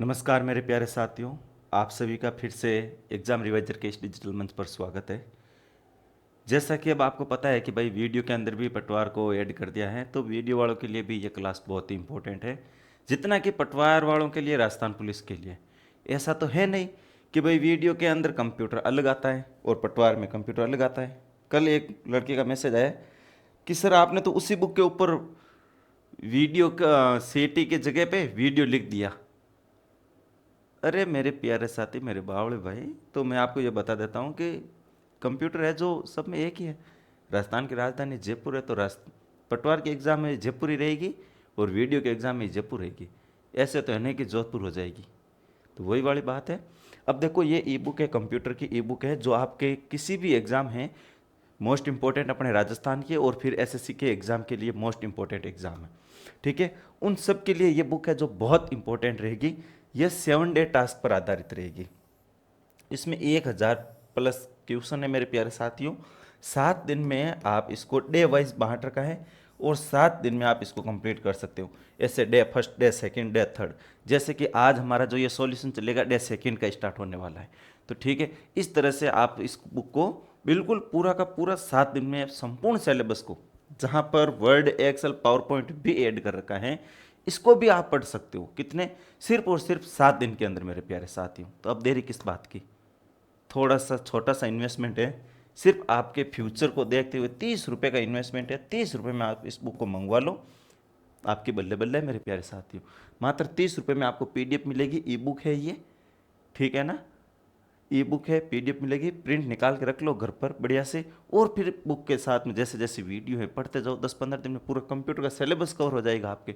नमस्कार मेरे प्यारे साथियों, आप सभी का फिर से एग्ज़ाम रिवाइजर के इस डिजिटल मंच पर स्वागत है। जैसा कि अब आपको पता है कि भाई वीडियो के अंदर भी पटवार को ऐड कर दिया है, तो वीडियो वालों के लिए भी ये क्लास बहुत ही इंपॉर्टेंट है, जितना कि पटवार वालों के लिए राजस्थान पुलिस के लिए। ऐसा तो है नहीं कि भाई वीडियो के अंदर कंप्यूटर अलग आता है और पटवार में कंप्यूटर अलग आता है। कल एक लड़के का मैसेज आया कि सर आपने तो उसी बुक के ऊपर वीडियो का सीटी के जगह पे वीडियो लिख दिया। अरे मेरे प्यारे साथी, मेरे बावड़े भाई, तो मैं आपको ये बता देता हूँ कि कंप्यूटर है जो सब में एक ही है। राजस्थान की राजधानी जयपुर है, तो पटवार के एग्ज़ाम में जयपुर ही रहेगी और वीडियो के एग्ज़ाम में जयपुर रहेगी। ऐसे तो है नहीं कि जोधपुर हो जाएगी। तो वही वाली बात है। अब देखो, ये ई बुक है, कंप्यूटर की ई बुक है, जो आपके किसी भी एग्ज़ाम है मोस्ट इम्पोर्टेंट अपने राजस्थान के और फिर एसएससी के एग्ज़ाम के लिए मोस्ट इम्पोर्टेंट एग्ज़ाम है। ठीक है, उन सब के लिए ये बुक है जो बहुत इंपॉर्टेंट रहेगी। ये 7 डे टास्क पर आधारित रहेगी। इसमें 1000+ क्वेश्चन है मेरे प्यारे साथियों। 7 दिन में आप इसको डे वाइज बांट रखा है और 7 दिन में आप इसको कंप्लीट कर सकते हो। ऐसे day first, day second, day third. जैसे कि आज हमारा जो ये सॉल्यूशन चलेगा डे सेकंड का स्टार्ट होने वाला है। तो ठीक है, इस तरह से आप इस बुक को बिल्कुल पूरा का पूरा 7 दिन में संपूर्ण सिलेबस को, जहाँ पर वर्ड, एक्सेल, पावर पॉइंट भी ऐड कर रखा है, इसको भी आप पढ़ सकते हो। कितने? सिर्फ और सिर्फ 7 दिन के अंदर मेरे प्यारे साथियों। तो अब देरी किस बात की? थोड़ा सा छोटा सा इन्वेस्टमेंट है, सिर्फ आपके फ्यूचर को देखते हुए 30 रुपये का इन्वेस्टमेंट है। 30 रुपये में आप इस बुक को मंगवा लो, आपकी बल्ले बल्ले है मेरे प्यारे साथियों। मात्र 30 रुपये में आपको पीडीएफ मिलेगी। ई बुक है ये, ठीक है ना? ई बुक है, पीडीएफ मिलेगी, प्रिंट निकाल के रख लो घर पर बढ़िया से। और फिर बुक के साथ में जैसे जैसे वीडियो है पढ़ते जाओ। 10-15 दिन में पूरा कंप्यूटर का सिलेबस कवर हो जाएगा आपके।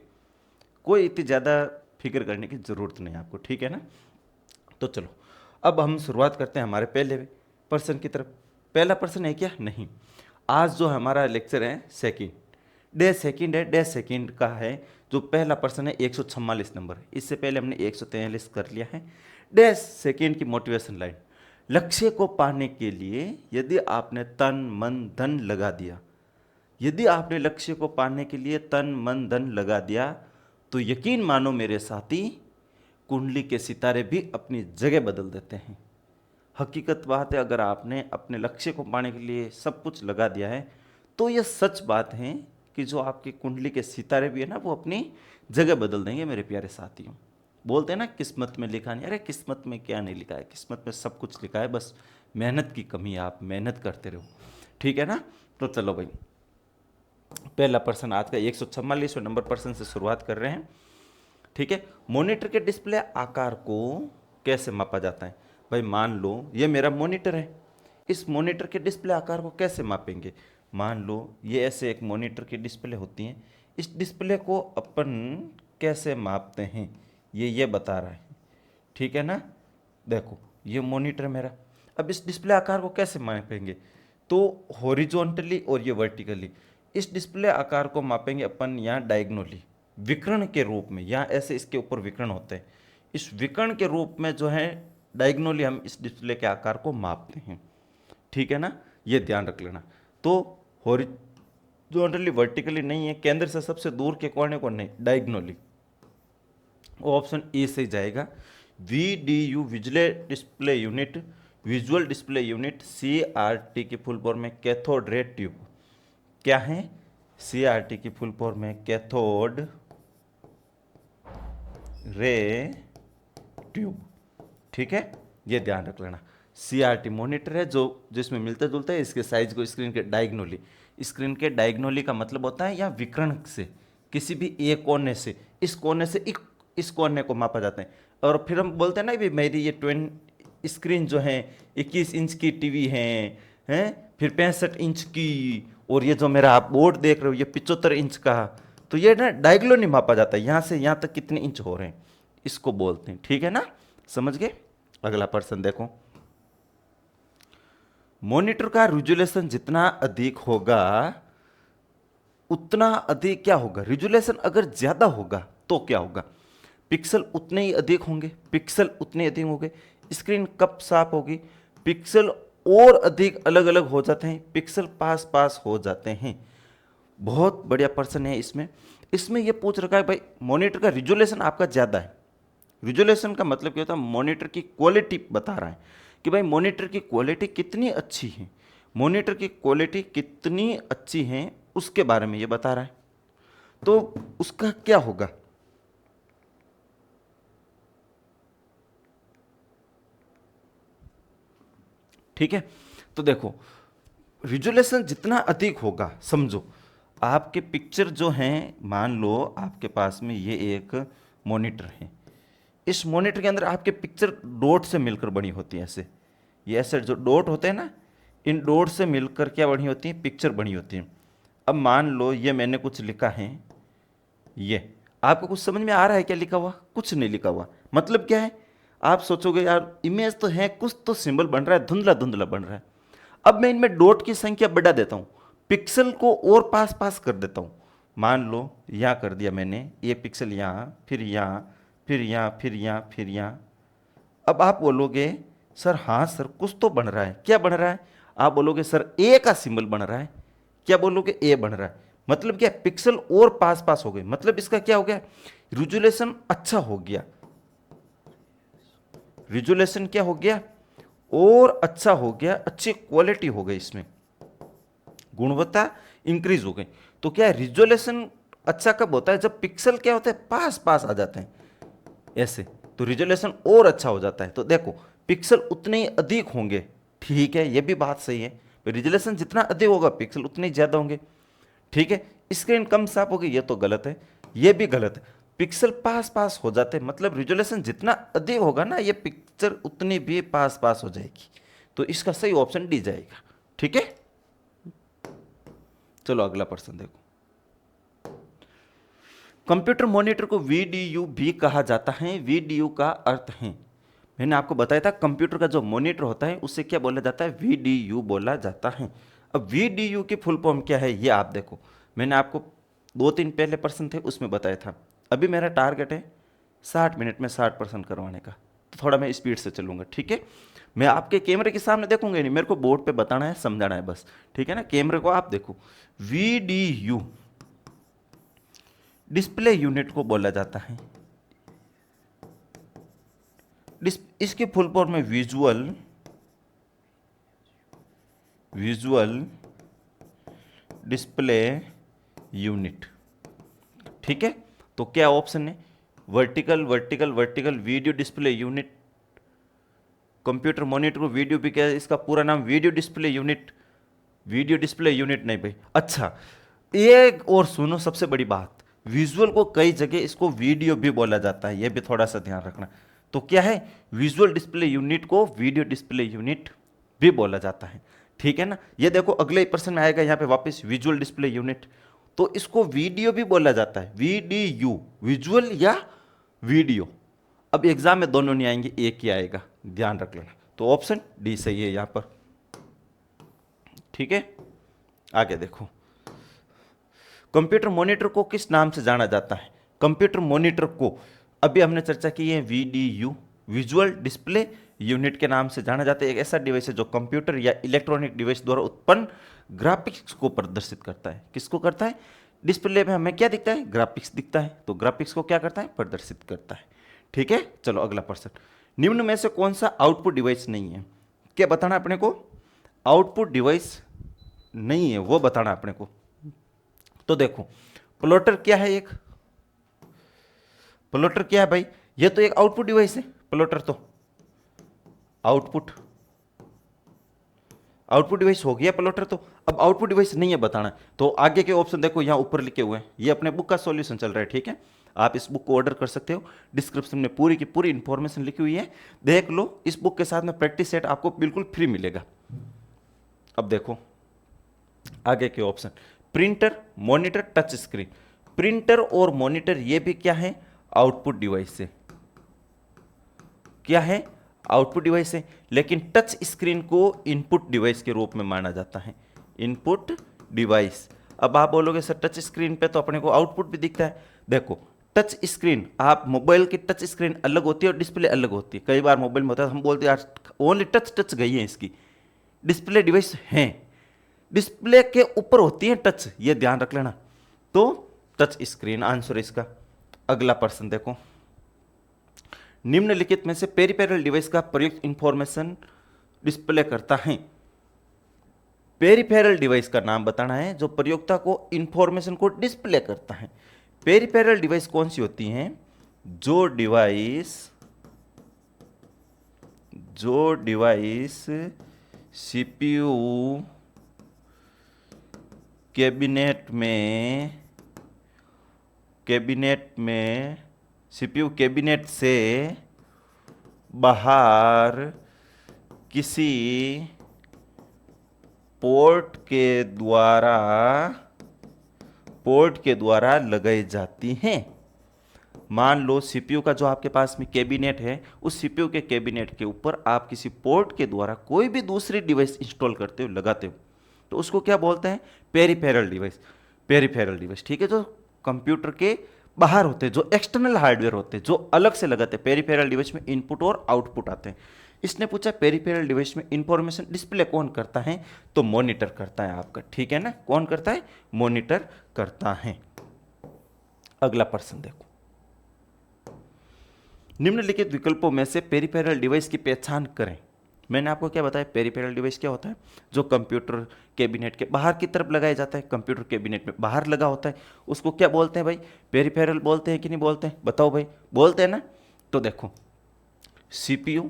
कोई इतनी ज़्यादा फिक्र करने की ज़रूरत नहीं आपको, ठीक है ना? तो चलो, अब हम शुरुआत करते हैं हमारे पहले पर्सन की तरफ। पहला पर्सन है क्या? नहीं। आज जो हमारा लेक्चर है सेकंड, डे सेकंड है। डे सेकंड का है जो पहला पर्सन है 144 नंबर। इससे पहले हमने 143 कर लिया है। डे सेकंड की मोटिवेशन लाइन: लक्ष्य को पाने के लिए यदि आपने तन मन धन लगा दिया, यदि आपने लक्ष्य को पाने के लिए तन मन धन लगा दिया, तो यकीन मानो मेरे साथी, कुंडली के सितारे भी अपनी जगह बदल देते हैं। हकीकत बात है, अगर आपने अपने लक्ष्य को पाने के लिए सब कुछ लगा दिया है, तो यह सच बात है कि जो आपकी कुंडली के सितारे भी है ना, वो अपनी जगह बदल देंगे मेरे प्यारे साथियों। बोलते हैं ना किस्मत में लिखा नहीं। अरे किस्मत में क्या नहीं लिखा है, किस्मत में सब कुछ लिखा है, बस मेहनत की कमी है। आप मेहनत करते रहो, ठीक है ना? तो चलो भाई, पहला पर्सन आज का 144वें नंबर पर्सन से शुरुआत कर रहे हैं। ठीक है, मॉनिटर के डिस्प्ले आकार को कैसे मापा जाता है? भाई मान लो ये मेरा मॉनिटर है, इस मॉनिटर के डिस्प्ले आकार को कैसे मापेंगे? मान लो ये ऐसे एक मॉनिटर की डिस्प्ले होती है, इस डिस्प्ले को अपन कैसे मापते हैं ये बता रहा है, ठीक है ना? देखो ये मॉनिटर मेरा, अब इस डिस्प्ले आकार को कैसे मापेंगे? तो हॉरिजॉन्टली और ये वर्टिकली इस डिस्प्ले आकार को मापेंगे अपन यहाँ डायगोनली, विकर्ण के रूप में। यहाँ ऐसे इसके ऊपर विकर्ण होते हैं, इस विकर्ण के रूप में जो है डायगोनली हम इस डिस्प्ले के आकार को मापते हैं, ठीक है ना? ये ध्यान रख लेना। तो हॉरिजॉन्टली वर्टिकली नहीं है, केंद्र से सबसे दूर के कोने को नहीं, डायगोनली। ऑप्शन ए से जाएगा। VDU visual display unit, visual display unit CRT की फुल फॉर्म में कैथोड रे ट्यूब। क्या है? CRT की फुल फॉर्म में कैथोड रे ट्यूब, ठीक है? ये ध्यान रख लेना। CRT मॉनिटर है जो जिसमें मिलता जुलता है, इसके साइज को स्क्रीन के डायगोनली, स्क्रीन के डायगोनली का मतलब होता है या विकर्ण से, किसी भी एक कोने से इस कोने से इस कोने को मापा जाता है। और फिर हम बोलते हैं ना भी मेरी ये स्क्रीन जो है 21 इंच की टीवी है, फिर 65 इंच की, और ये जो मेरा आप बोर्ड देख रहे हो ये 75 इंच का। तो ये ना डायगोनली मापा जाता है, यहाँ से यहाँ तक कितने इंच हो रहे हैं, इसको बोलते हैं, ठीक है ना? समझ गए? अगला पर्सन देखो। मॉनिटर का रिजोल्यूशन जितना अधिक होगा उतना अधिक क्या होगा? रिजोल्यूशन अगर ज्यादा होगा तो क्या होगा? पिक्सल उतने ही अधिक होंगे, पिक्सल उतने अधिक होंगे, स्क्रीन कब साफ होगी? पिक्सल और अधिक अलग अलग हो जाते हैं, पिक्सल पास पास हो जाते हैं। बहुत बढ़िया पर्सन है इसमें। इसमें यह पूछ रखा है भाई मॉनिटर का रिजोल्यूशन आपका ज्यादा है, रिजोल्यूशन का मतलब क्या होता है, मॉनिटर की क्वालिटी बता रहा है कि भाई मॉनिटर की क्वालिटी कितनी अच्छी है, मॉनिटर की क्वालिटी कितनी अच्छी है उसके बारे में ये बता रहा है। तो उसका क्या होगा, ठीक है। तो देखो रिजोल्यूशन जितना अधिक होगा, समझो आपके पिक्चर जो हैं, मान लो आपके पास में ये एक मॉनिटर है, इस मॉनिटर के अंदर आपके पिक्चर डॉट से मिलकर बनी होती है, ऐसे ये ऐसे जो डॉट होते हैं ना, इन डॉट से मिलकर क्या बनी होती है, पिक्चर बनी होती है। अब मान लो ये मैंने कुछ लिखा है, ये आपको कुछ समझ में आ रहा है क्या लिखा हुआ, कुछ नहीं लिखा हुआ, मतलब क्या है, आप सोचोगे यार इमेज तो है, कुछ तो सिंबल बन रहा है, धुंधला धुंधला बन रहा है। अब मैं इनमें डॉट की संख्या बढ़ा देता हूं, पिक्सल को और पास पास कर देता हूं। मान लो यहां कर दिया मैंने, ये पिक्सल यहां, फिर यहां, फिर यहां, फिर यहां, फिर यहां। अब आप बोलोगे सर हाँ सर कुछ तो बन रहा है, क्या बन रहा है, आप बोलोगे सर ए का सिंबल बन रहा है, क्या बोलोगे ए बन रहा है, मतलब क्या, पिक्सल और पास पास हो गए, मतलब इसका क्या हो गया, रिजोल्यूशन अच्छा हो गया, रिजोल्यूशन क्या हो गया और अच्छा हो गया, अच्छी क्वालिटी हो गई, इसमें गुणवत्ता इंक्रीज हो गई। तो क्या रिजोल्यूशन अच्छा कब होता है, जब पिक्सल क्या होता है, पास पास आ जाते हैं ऐसे, तो रिजोल्यूशन और अच्छा हो जाता है। तो देखो पिक्सल उतने ही अधिक होंगे, ठीक है, ये भी बात सही है, रिजोल्यूशन जितना अधिक होगा पिक्सल उतने ही ज्यादा होंगे, ठीक है। स्क्रीन कम साफ होगी, ये तो गलत है, ये भी गलत है, पिक्सल पास पास हो जाते हैं, मतलब रिजोल्यूशन जितना अधिक होगा ना, ये पिक्चर उतनी भी पास पास हो जाएगी। तो इसका सही ऑप्शन डी जाएगा, ठीक है। चलो अगला प्रश्न देखो, कंप्यूटर मॉनिटर को वीडीयू भी कहा जाता है, वीडीयू का अर्थ है, मैंने आपको बताया था कंप्यूटर का जो मॉनिटर होता है उसे क्या बोला जाता है, वीडीयू बोला जाता है। अब वीडीयू की फुल फॉर्म क्या है ये आप देखो, मैंने आपको 2-3 पहले प्रश्न थे उसमें बताया था। अभी मेरा टारगेट है 60 मिनट में 60% करवाने का, तो थोड़ा मैं स्पीड से चलूंगा, ठीक है। मैं आपके कैमरे के सामने देखूंगा नहीं, मेरे को बोर्ड पे बताना है, समझाना है बस, ठीक है ना। कैमरे को आप देखो, वीडीयू डिस्प्ले यूनिट को बोला जाता है, इसकी फुल फॉर्म में विजुअल डिस्प्ले यूनिट, ठीक है। तो क्या ऑप्शन है, vertical vertical vertical video display unit, computer monitor को वीडियो भी क्या है, इसका पूरा नाम video display unit, video display unit नहीं भाई। अच्छा एक और सुनो, सबसे बड़ी बात, विजुअल को कई जगह इसको वीडियो भी बोला जाता है, यह भी थोड़ा सा ध्यान रखना। तो क्या है, विजुअल डिस्प्ले यूनिट को वीडियो डिस्प्ले यूनिट भी बोला जाता है, ठीक है ना। ये देखो अगले प्रश्न में आएगा यहाँ पे वापस विजुअल डिस्प्ले यूनिट, तो इसको वीडियो भी बोला जाता है, वीडीयू, विजुअल या वीडियो। अब एग्जाम में दोनों नहीं आएंगे, एक ही आएगा, ध्यान रख लेना। तो ऑप्शन डी सही है यहां पर, ठीक है। आगे देखो, कंप्यूटर मॉनिटर को किस नाम से जाना जाता है, कंप्यूटर मॉनिटर को अभी हमने चर्चा की है, वीडीयू, विजुअल डिस्प्ले यूनिट के नाम से जाना जाता है। एक ऐसा डिवाइस है जो कंप्यूटर या इलेक्ट्रॉनिक डिवाइस द्वारा उत्पन्न ग्राफिक्स को प्रदर्शित करता है, किसको करता है, डिस्प्ले में हमें क्या दिखता है, ग्राफिक्स दिखता है, तो ग्राफिक्स को क्या करता है, प्रदर्शित करता है, ठीक है। चलो अगला प्रश्न, निम्न में से कौन सा आउटपुट डिवाइस नहीं है, क्या बताना अपने को, आउटपुट डिवाइस नहीं है वो बताना अपने को। तो देखो प्लॉटर क्या है, एक प्लॉटर क्या है भाई, ये तो एक आउटपुट डिवाइस है, प्लॉटर तो आउटपुट आउटपुट डिवाइस हो गया प्लॉटर। तो अब आउटपुट डिवाइस नहीं है बताना, तो आगे के ऑप्शन देखो यहां ऊपर लिखे हुए हैं, ये अपने बुक का सॉल्यूशन चल रहा है, ठीक है। आप इस बुक को ऑर्डर कर सकते हो, डिस्क्रिप्शन में पूरी की पूरी इंफॉर्मेशन लिखी हुई है, देख लो। इस बुक के साथ में प्रैक्टिस सेट आपको बिल्कुल फ्री मिलेगा। अब देखो आगे के option, printer, monitor, touch screen. Printer और मॉनिटर ये भी क्या है, आउटपुट डिवाइस है, क्या है, आउटपुट डिवाइस है। लेकिन टच स्क्रीन को इनपुट डिवाइस के रूप में माना जाता है, इनपुट डिवाइस। अब आप बोलोगे सर टच स्क्रीन पे तो अपने को आउटपुट भी दिखता है, देखो टच स्क्रीन, आप मोबाइल की टच स्क्रीन अलग होती है और डिस्प्ले अलग होती है। कई बार मोबाइल में होता है हम बोलते हैं यार ओनली टच टच गई है इसकी, डिस्प्ले डिवाइस है, डिस्प्ले के ऊपर होती है टच, ये ध्यान रख लेना। तो टच स्क्रीन आंसर इसका। अगला प्रश्न देखो, निम्नलिखित में से पेरिफेरल डिवाइस का प्रयुक्त इंफॉर्मेशन डिस्प्ले करता है। पेरिफेरल डिवाइस का नाम बताना है जो प्रयोक्ता को इंफॉर्मेशन को डिस्प्ले करता है। पेरिफेरल डिवाइस कौन सी होती हैं? जो डिवाइस सीपीयू सीपीयू कैबिनेट से बाहर किसी पोर्ट के द्वारा लगाई जाती हैं। मान लो सीपीयू का जो आपके पास में कैबिनेट है, उस सीपीयू के कैबिनेट के ऊपर आप किसी पोर्ट के द्वारा कोई भी दूसरी डिवाइस इंस्टॉल करते हो, लगाते हो, तो उसको क्या बोलते हैं? Peripheral device. ठीक है, जो कंप्यूटर के बाहर होते हैं, जो एक्सटर्नल हार्डवेयर होते हैं, जो अलग से लगाते हैं। पेरिफेरल डिवाइस में इनपुट और आउटपुट आते हैं। इसने पूछा पेरिफेरल डिवाइस में इंफॉर्मेशन डिस्प्ले कौन करता है? तो मॉनिटर करता है आपका। ठीक है ना, कौन करता है? मॉनिटर करता है। अगला प्रश्न देखो, निम्नलिखित विकल्पों में से पेरिफेरल डिवाइस की पहचान करें। मैंने आपको क्या बताया? पेरिफेरल डिवाइस क्या होता है? जो कंप्यूटर कैबिनेट के बाहर की तरफ लगाया जाता है, कंप्यूटर कैबिनेट में बाहर लगा होता है, उसको क्या बोलते हैं भाई? पेरिफेरल बोलते हैं कि नहीं बोलते हैं? बताओ भाई, बोलते हैं ना? तो देखो, सीपीयू,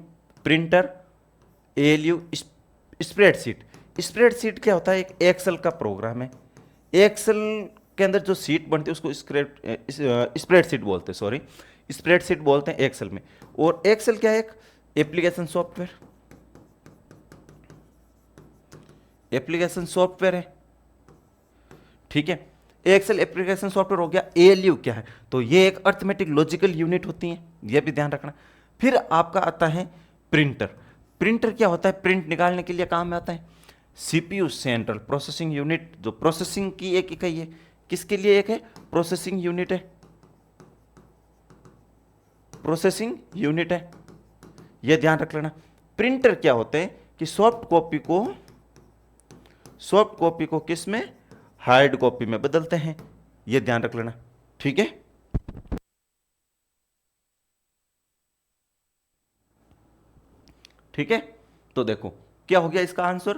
प्रिंटर, एएलयू, स्प्रेडशीट क्या होता है? एक एक्सेल का प्रोग्राम है। एक्सेल के अंदर जो सीट बनती है उसको स्प्रेडशीट बोलते हैं, सॉरी, स्प्रेडशीट बोलते हैं एक्सेल में। और एक्सेल क्या है? एक एप्लीकेशन सॉफ्टवेयर है। ठीक है, एक्सेल एप्लीकेशन सॉफ्टवेयर हो गया। एएलयू क्या है? तो ये एक अर्थमेटिक लॉजिकल यूनिट होती है, ये भी ध्यान रखना। फिर आपका आता है प्रिंटर क्या होता है? प्रिंट निकालने के लिए काम में आता है। सीपीयू, सेंट्रल प्रोसेसिंग यूनिट, जो प्रोसेसिंग की एक इकाई है। किसके लिए एक है? प्रोसेसिंग यूनिट है, यह ध्यान रख लेना। प्रिंटर क्या होते हैं? कि सॉफ्ट कॉपी को किस में? हार्ड कॉपी में बदलते हैं, यह ध्यान रख लेना। ठीक है, ठीक है, तो देखो क्या हो गया इसका आंसर?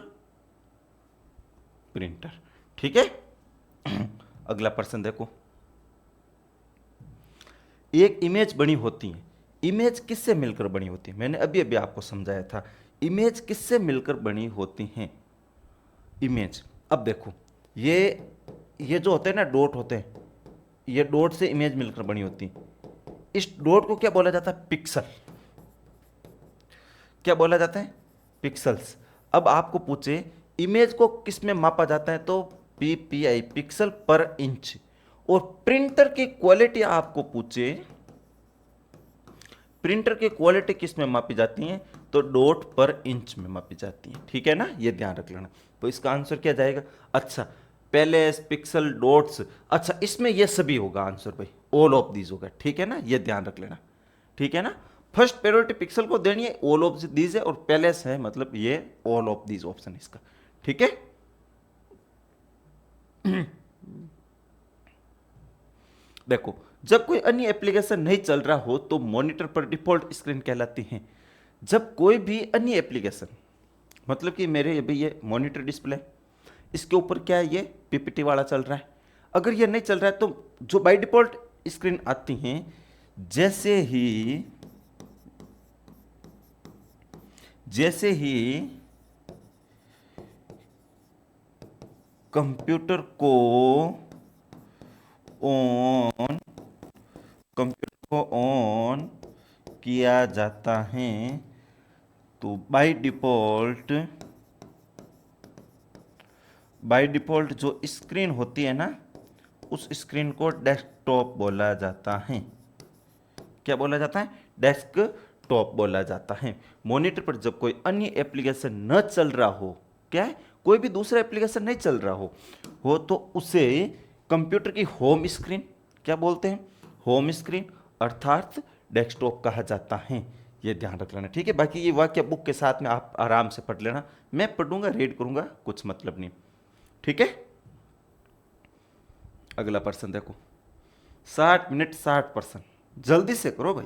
प्रिंटर। ठीक है, अगला प्रश्न देखो, एक इमेज बनी होती है। इमेज किससे मिलकर बनी होती है? मैंने अभी अभी आपको समझाया था, इमेज किससे मिलकर बनी होती हैं? इमेज, अब देखो, ये जो होते हैं ना, डॉट होते हैं, ये डॉट से इमेज मिलकर बनी होती है। इस डॉट को क्या बोला जाता है? पिक्सल। क्या बोला जाता है? पिक्सल्स। अब आपको पूछे इमेज को किस में मापा जाता है? तो पीपीआई, पिक्सल पर इंच। और प्रिंटर की क्वालिटी आपको पूछे, प्रिंटर की क्वालिटी किस में मापी जाती है? तो डॉट पर इंच में मापी जाती है। ठीक है ना, ये ध्यान रख लेना। तो इसका आंसर क्या जाएगा? अच्छा, पैलेस, पिक्सल, डॉट्स, अच्छा इसमें ये सभी होगा आंसर भाई, ऑल ऑफ दीज होगा। ठीक है ना, ये ध्यान रख लेना। ठीक है ना, फर्स्ट प्रायोरिटी पिक्सल को देनी है, ऑल ऑफ दीज है, और पैलेस है, मतलब ये ऑल ऑफ दीज ऑप्शन इसका। ठीक है, देखो, जब कोई अन्य एप्लीकेशन नहीं चल रहा हो तो मॉनिटर पर डिफॉल्ट स्क्रीन कहलाती है। जब कोई भी अन्य एप्लीकेशन, मतलब कि मेरे अभी ये मॉनिटर डिस्प्ले, इसके ऊपर क्या है? ये पीपीटी वाला चल रहा है। अगर ये नहीं चल रहा है तो जो बाय डिफॉल्ट स्क्रीन आती हैं, जैसे ही कंप्यूटर को ऑन किया जाता है तो बाय डिफॉल्ट जो स्क्रीन होती है ना, उस स्क्रीन को डेस्कटॉप बोला जाता है। क्या बोला जाता है? डेस्कटॉप बोला जाता है। मॉनिटर पर जब कोई अन्य एप्लीकेशन न चल रहा हो, क्या है? कोई भी दूसरा एप्लीकेशन नहीं चल रहा हो तो उसे कंप्यूटर की होम स्क्रीन, क्या बोलते हैं? होम स्क्रीन अर्थात डेस्कटॉप कहा जाता है। ये ध्यान रख लेना। ठीक है, बाकी ये वाक्य बुक के साथ में आप आराम से पढ़ लेना, मैं पढ़ूंगा, रीड करूंगा, कुछ मतलब नहीं। ठीक है, अगला प्रश्न देखो, 60 मिनट 60%, जल्दी से करो भाई।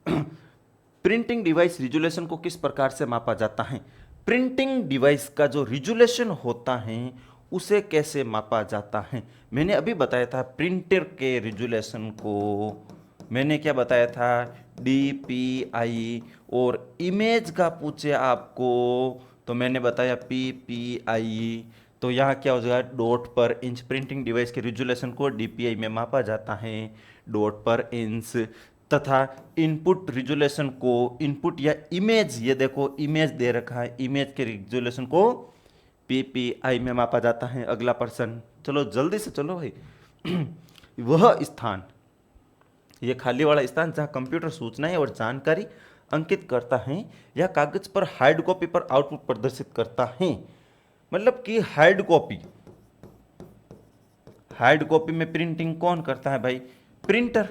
प्रिंटिंग डिवाइस रिजोल्यूशन को किस प्रकार से मापा जाता है? प्रिंटिंग डिवाइस का जो रिजोल्यूशन होता है उसे कैसे मापा जाता है? मैंने अभी बताया था प्रिंटर के रिजोल्यूशन को, मैंने क्या बताया था, DPI। और इमेज का पूछे आपको तो मैंने बताया PPI। तो यहाँ क्या हो जाएगा, डॉट पर इंच। प्रिंटिंग डिवाइस के रिजोल्यूशन को DPI में मापा जाता है, डॉट पर इंच। तथा इनपुट रिजोल्यूशन को, इनपुट या इमेज, ये देखो इमेज दे रखा है, इमेज के रिजोल्यूशन को PPI में मापा जाता है। अगला प्रश्न, चलो जल्दी से चलो भाई। वह स्थान, ये खाली वाला स्थान जहां कंप्यूटर सूचनाएं और जानकारी अंकित करता है या कागज पर हार्ड कॉपी पर आउटपुट प्रदर्शित करता है। मतलब कि हार्ड कॉपी, हार्ड कॉपी में प्रिंटिंग कौन करता है भाई? प्रिंटर।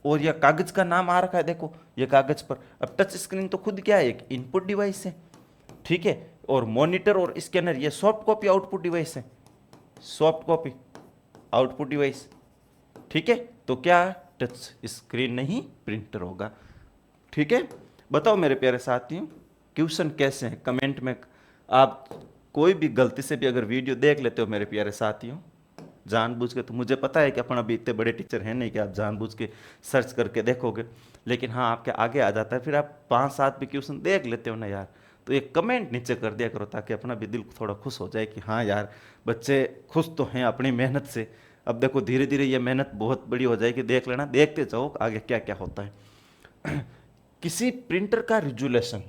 और यह कागज का नाम आ रखा है, देखो ये कागज पर। अब टच स्क्रीन तो खुद क्या है, एक इनपुट डिवाइस है, ठीक है। और मॉनिटर और स्कैनर ये सॉफ्ट कॉपी आउटपुट डिवाइस है, सॉफ्ट कॉपी आउटपुट डिवाइस, ठीक है। तो क्या टच स्क्रीन नहीं, प्रिंटर होगा, ठीक है। बताओ मेरे प्यारे साथियों, क्वेश्चन कैसे हैं कमेंट में। आप कोई भी गलती से भी अगर वीडियो देख लेते हो मेरे प्यारे साथियों जानबूझ के, तो मुझे पता है कि अपन अभी इतने बड़े टीचर हैं नहीं कि आप जानबूझ के सर्च करके देखोगे, लेकिन हाँ आपके आगे आ जाता है, फिर आप 5-7 भी क्वेश्चन देख लेते हो ना यार, तो एक कमेंट नीचे कर दिया करो ताकि अपना भी दिल थोड़ा खुश हो जाए कि हाँ यार बच्चे खुश तो हैं अपनी मेहनत से। अब देखो धीरे धीरे ये मेहनत बहुत बड़ी हो जाएगी, देख लेना, देखते जाओ आगे क्या क्या होता है। किसी प्रिंटर का रिजोल्यूशन,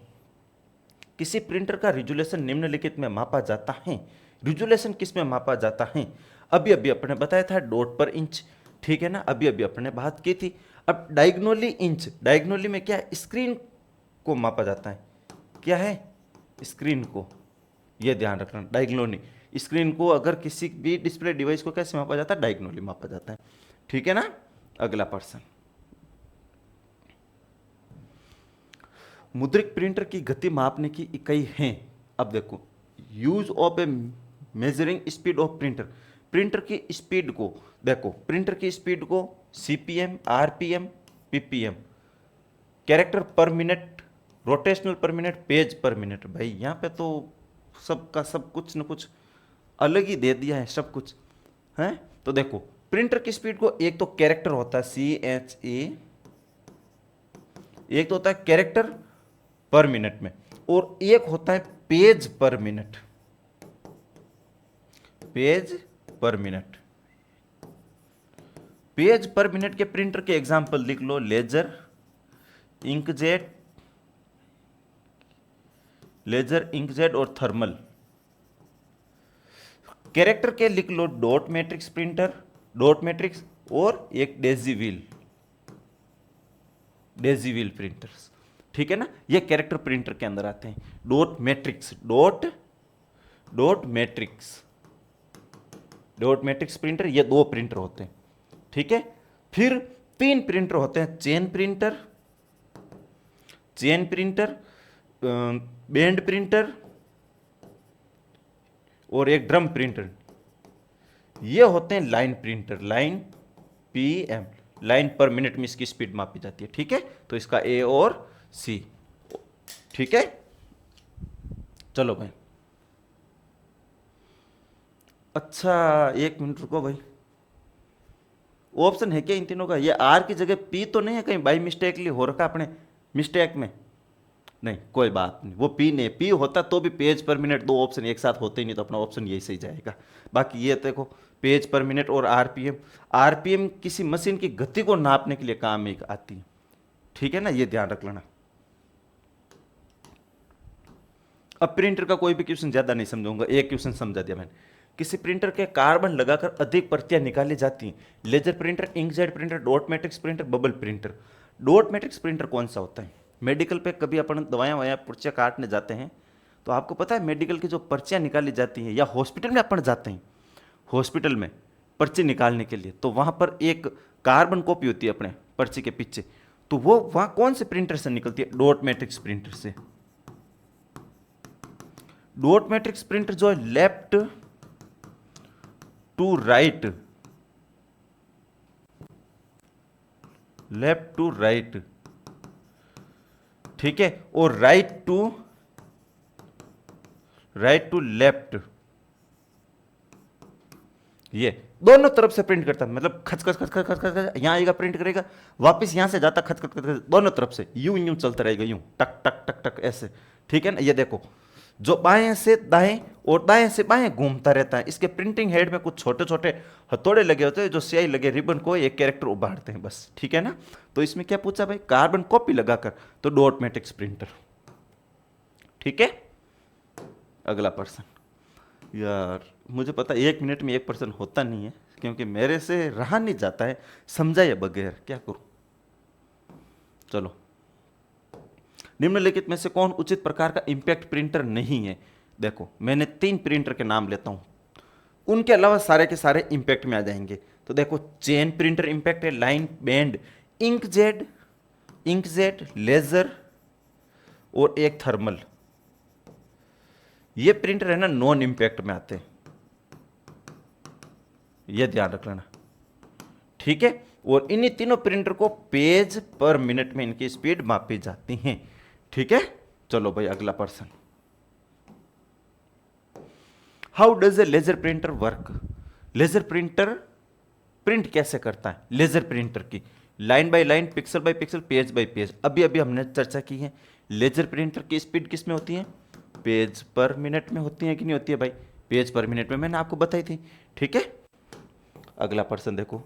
किसी प्रिंटर का रिजोल्यूशन निम्नलिखित में मापा जाता है। रिजोल्यूशन किस में मापा जाता है? अभी अभी अपने बताया था डॉट पर इंच, ठीक है ना, अभी अभी अपने बात की थी। अब डायगोनली इंच, डायगोनली में क्या है, स्क्रीन को मापा जाता है। क्या है? स्क्रीन को, यह ध्यान रखना, डायगोनली स्क्रीन को अगर किसी भी डिस्प्ले डिवाइस को कैसे मापा जाता है, डायगोनली मापा जाता है, ठीक है ना। अगला प्रश्न, मुद्रित प्रिंटर की गति मापने की इकाई है। अब देखो, use of A measuring speed of printer, printer की स्पीड को देखो, प्रिंटर की स्पीड को CPM, RPM, PPM, कैरेक्टर पर मिनट, रोटेशनल पर मिनट, पेज पर मिनट। भाई यहाँ पे तो सबका सब कुछ न कुछ अलग ही दे दिया है, सब कुछ है। तो देखो प्रिंटर की स्पीड को, एक तो कैरेक्टर होता है CHA, एक तो होता है कैरेक्टर पर मिनट में, और एक होता है page per minute, page per minute. Page per minute के प्रिंटर के एग्जांपल लिख लो, लेजर, इंकजेट, लेजर, इंकजेट और थर्मल। कैरेक्टर के लिख लो dot matrix printer, dot matrix, और एक daisy wheel, daisy wheel printers, ठीक है ना। ये कैरेक्टर प्रिंटर के अंदर आते हैं। Dot matrix, dot dot matrix, dot matrix printer, ये 2 प्रिंटर होते हैं, ठीक है। फिर 3 प्रिंटर होते हैं, chain printer, chain printer, band printer और एक ड्रम प्रिंटर। ये होते हैं line printer, line PM, line पर मिनट में इसकी स्पीड मापी जाती है, ठीक है। तो इसका A और C, ठीक है। चलो भाई, अच्छा 1 मिनट रुको भाई, ऑप्शन है क्या इन तीनों का? ये R की जगह P तो नहीं है कहीं बाई मिस्टेकली हो रखा अपने मिस्टेक में? नहीं कोई बात नहीं, वो P नहीं, P होता तो भी पेज पर मिनट, 2 ऑप्शन एक साथ होते ही नहीं, तो अपना ऑप्शन यही सही जाएगा। बाकी ये देखो पेज पर मिनट और RPM, RPM किसी मशीन की गति को नापने के लिए काम में आती है, ठीक है ना, ये ध्यान रख लेना। अब प्रिंटर का कोई भी क्वेश्चन ज्यादा नहीं समझाऊंगा, एक क्वेश्चन समझा दिया मैंने। किसी प्रिंटर के कार्बन लगाकर अधिक प्रतियां निकाली जाती हैं। Laser printer, inkjet printer, dot matrix printer, bubble printer. Dot matrix printer कौन सा होता है? मेडिकल पे कभी अपन दवाएं वया पर्चियाँ काटने जाते हैं, तो आपको पता है मेडिकल की जो पर्चियाँ निकाली जाती हैं, या हॉस्पिटल में अपन जाते हैं, हॉस्पिटल में पर्ची निकालने के लिए, तो वहाँ पर एक कार्बन कॉपी होती है अपने पर्ची के पीछे, तो वो वहाँ कौन से प्रिंटर से निकलती है? डॉट मैट्रिक्स प्रिंटर से। डॉट मैट्रिक्स प्रिंटर जो है left to right, left to right, ठीक है, और राइट टू लेफ्ट, ये दोनों तरफ से प्रिंट करता है, मतलब खच खच खच खच खच खच यहां आएगा प्रिंट करेगा, वापस यहां से जाता खच खच खच खच, दोनों तरफ से यूं यूं चलता रहेगा, यूं टक टक टक टक ऐसे, ठीक है ना। ये देखो, जो बाएं से दाएं और दाएं से बाएं घूमता रहता है। इसके प्रिंटिंग हेड में कुछ छोटे छोटे हथौड़े लगे होते हैं, जो स्याही लगे रिबन को एक कैरेक्टर उभारते हैं बस, ठीक है ना। तो इसमें क्या पूछा भाई, कार्बन कॉपी लगाकर, तो डॉट मैट्रिक्स प्रिंटर, ठीक है। अगला पर्सन, यार मुझे पता 1 मिनट में 1% होता नहीं है, क्योंकि मेरे से रहा नहीं जाता है समझाए बगैर, क्या करूं। चलो, निम्नलिखित में से कौन उचित प्रकार का इंपैक्ट प्रिंटर नहीं है। देखो, मैंने 3 प्रिंटर के नाम लेता हूं, उनके अलावा सारे के सारे इंपैक्ट में आ जाएंगे। तो देखो, चेन प्रिंटर इंपैक्ट है, लाइन बैंड, इंकजेट, लेजर और एक थर्मल। ये प्रिंटर है ना, नॉन इंपैक्ट में आते हैं, ये ध्यान रख लेना, ठीक है। और इन्हीं तीनों प्रिंटर को पेज पर मिनट में इनकी स्पीड मापी जाती है, ठीक है। चलो भाई, अगला person, how does a laser printer work. Laser printer print कैसे करता है। लेजर प्रिंटर की line by line, pixel by pixel, page by page, अभी अभी हमने चर्चा की है। लेजर प्रिंटर की स्पीड किस में होती है, पेज पर मिनट में होती है कि नहीं होती है भाई, पेज पर मिनट में, मैंने आपको बताई थी, ठीक है। अगला पर्सन देखो,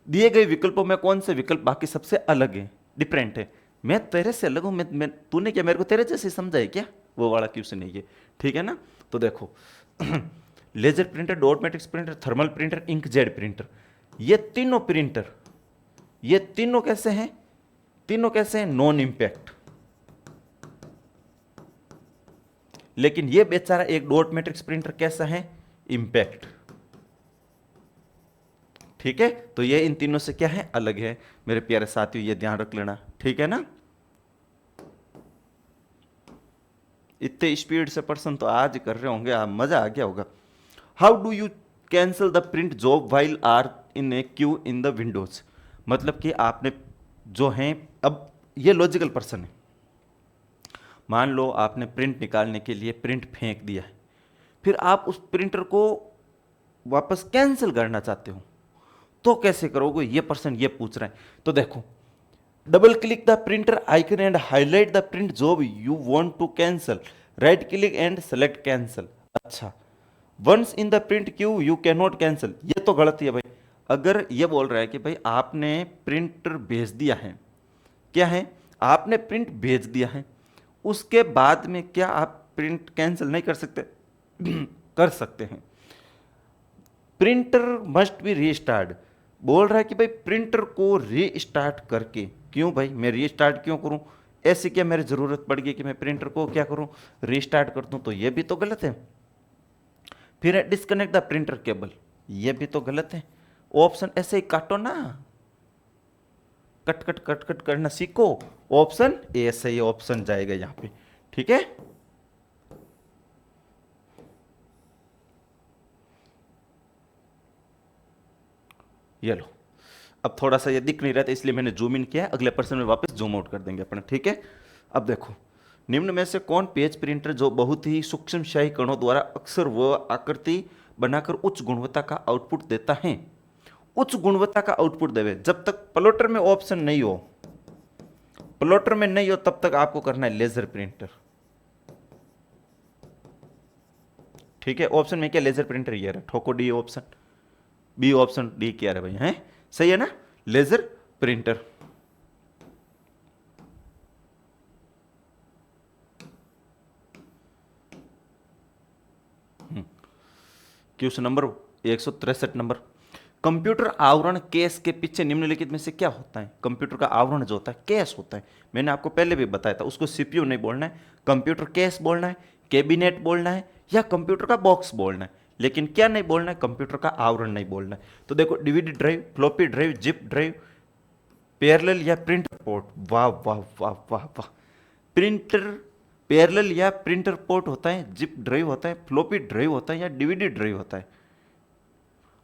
दिए गए विकल्पों में कौन से विकल्प बाकी सबसे अलग है, डिफरेंट है। मैं तेरे से अलग हूं, मैं तूने क्या मेरे को तेरे जैसे समझा है क्या, वो वाला क्वेश्चन है ये, ठीक है ना। तो देखो laser printer, dot matrix printer, thermal printer, inkjet printer, ये तीनों प्रिंटर, ये तीनों कैसे हैं, तीनों कैसे हैं, नॉन इंपैक्ट। लेकिन ये बेचारा एक डॉट मैट्रिक्स प्रिंटर कैसा है, इंपैक्ट, ठीक है। तो ये इन तीनों से क्या है, अलग है मेरे प्यारे साथियों, ये ध्यान रख लेना, ठीक है ना। इतने स्पीड से पर्सन तो आज कर रहे होंगे आप, मजा आ गया होगा। How do you cancel the print job while are in a queue in the Windows. मतलब कि आपने जो है, अब ये लॉजिकल पर्सन है, मान लो आपने प्रिंट निकालने के लिए प्रिंट फेंक दिया है, फिर आप उस प्रिंटर को वापस कैंसिल करना चाहते हो, तो कैसे करोगे, ये पर्सन ये पूछ रहा है। तो देखो, double click the printer icon and highlight the print job you want to cancel, right click and select cancel. अच्छा, once in the print queue you can not cancel, ये तो गलत है भाई। अगर ये बोल रहा है कि भाई आपने प्रिंटर भेज दिया है, क्या है, आपने प्रिंट भेज दिया है, उसके बाद में क्या आप प्रिंट कैंसिल नहीं कर सकते कर सकते हैं। प्रिंटर मस्ट बी रीस्टार्ट, बोल रहा है कि भाई प्रिंटर को रीस्टार्ट करके, क्यों भाई मैं रीस्टार्ट क्यों करूं, ऐसी क्या मेरी जरूरत पड़ गई कि मैं प्रिंटर को क्या करूं, रीस्टार्ट कर दूं, तो ये भी तो गलत है। फिर है डिस्कनेक्ट द प्रिंटर केबल, ये भी तो गलत है। ऑप्शन ऐसे ही काटो ना, कट कट कट कट करना सीखो, ऑप्शन ए सही ऑप्शन जाएगा यहां पे, ठीक है। ये लो, अब थोड़ा सा ये दिख नहीं रहा था इसलिए मैंने जूम इन किया है, अगले पर्सन में वापस जूम आउट कर देंगे अपने, ठीक है। अब देखो, निम्न में से कौन पेज प्रिंटर जो बहुत ही सूक्ष्म स्याही कणों द्वारा अक्षर व आकृति बनाकर उच्च गुणवत्ता का आउटपुट देता है। उच्च गुणवत्ता का आउटपुट देवे, जब तक प्लॉटर में ऑप्शन नहीं हो, प्लॉटर में नहीं हो तब तक आपको करना है लेजर प्रिंटर, ठीक है। ऑप्शन में क्या, लेजर प्रिंटर, ये रहा, ठोको D option, B option, D क्या रहा भाई, है सही है ना, laser printer. Question number 163 number, computer आवरण केस के पीछे निम्नलिखित में से क्या होता है। कंप्यूटर का आवरण जो होता है केस होता है, मैंने आपको पहले भी बताया था, उसको सीपीयू नहीं बोलना है, कंप्यूटर केस बोलना है, कैबिनेट बोलना है, या कंप्यूटर का बॉक्स बोलना है, लेकिन क्या नहीं बोलना है, कंप्यूटर का आवरण नहीं बोलना है। तो देखो, DVD drive, floppy drive, zip drive, parallel या प्रिंटर पोर्ट, वाह वाह वाह वाह वाह, प्रिंटर पैरेलल या प्रिंटर पोर्ट होता है, जिप ड्राइव होता है, फ्लॉपी ड्राइव होता है, या डीवीडी ड्राइव होता है।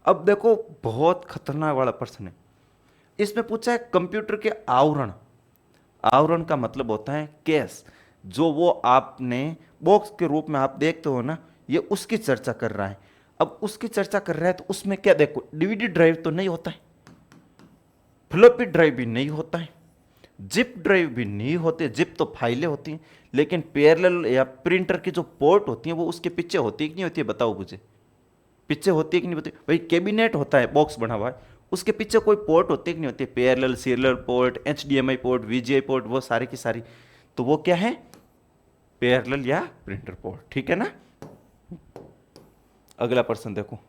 अब देखो, बहुत खतरनाक वाला प्रश्न है, इसमें पूछा है कंप्यूटर के आवरण। आवरण का मतलब होता है केस, जो वो आपने बॉक्स के रूप में आप देखते हो ना, ये उसकी चर्चा कर रहा है। अब उसकी चर्चा कर रहा है तो उसमें क्या देखो, डीवीडी ड्राइव तो नहीं होता है, फ्लॉपी ड्राइव भी नहीं होता है, जिप ड्राइव भी नहीं होते, जिप तो फाइलें होती हैं, लेकिन पैरेलल या प्रिंटर की जो पोर्ट होती है वो उसके पीछे होती है कि नहीं होती है, बताओ मुझे, पीछे होती है कि नहीं होती? भाई कैबिनेट होता है, बॉक्स बना हुआ है, उसके पीछे कोई पोर्ट होती है कि नहीं होती है, parallel, serial port, HDMI port, VGI port, वो सारी की सारी, तो वो क्या है, पैरेलल या प्रिंटर पोर्ट, ठीक है ना। अगला प्रश्न देखो,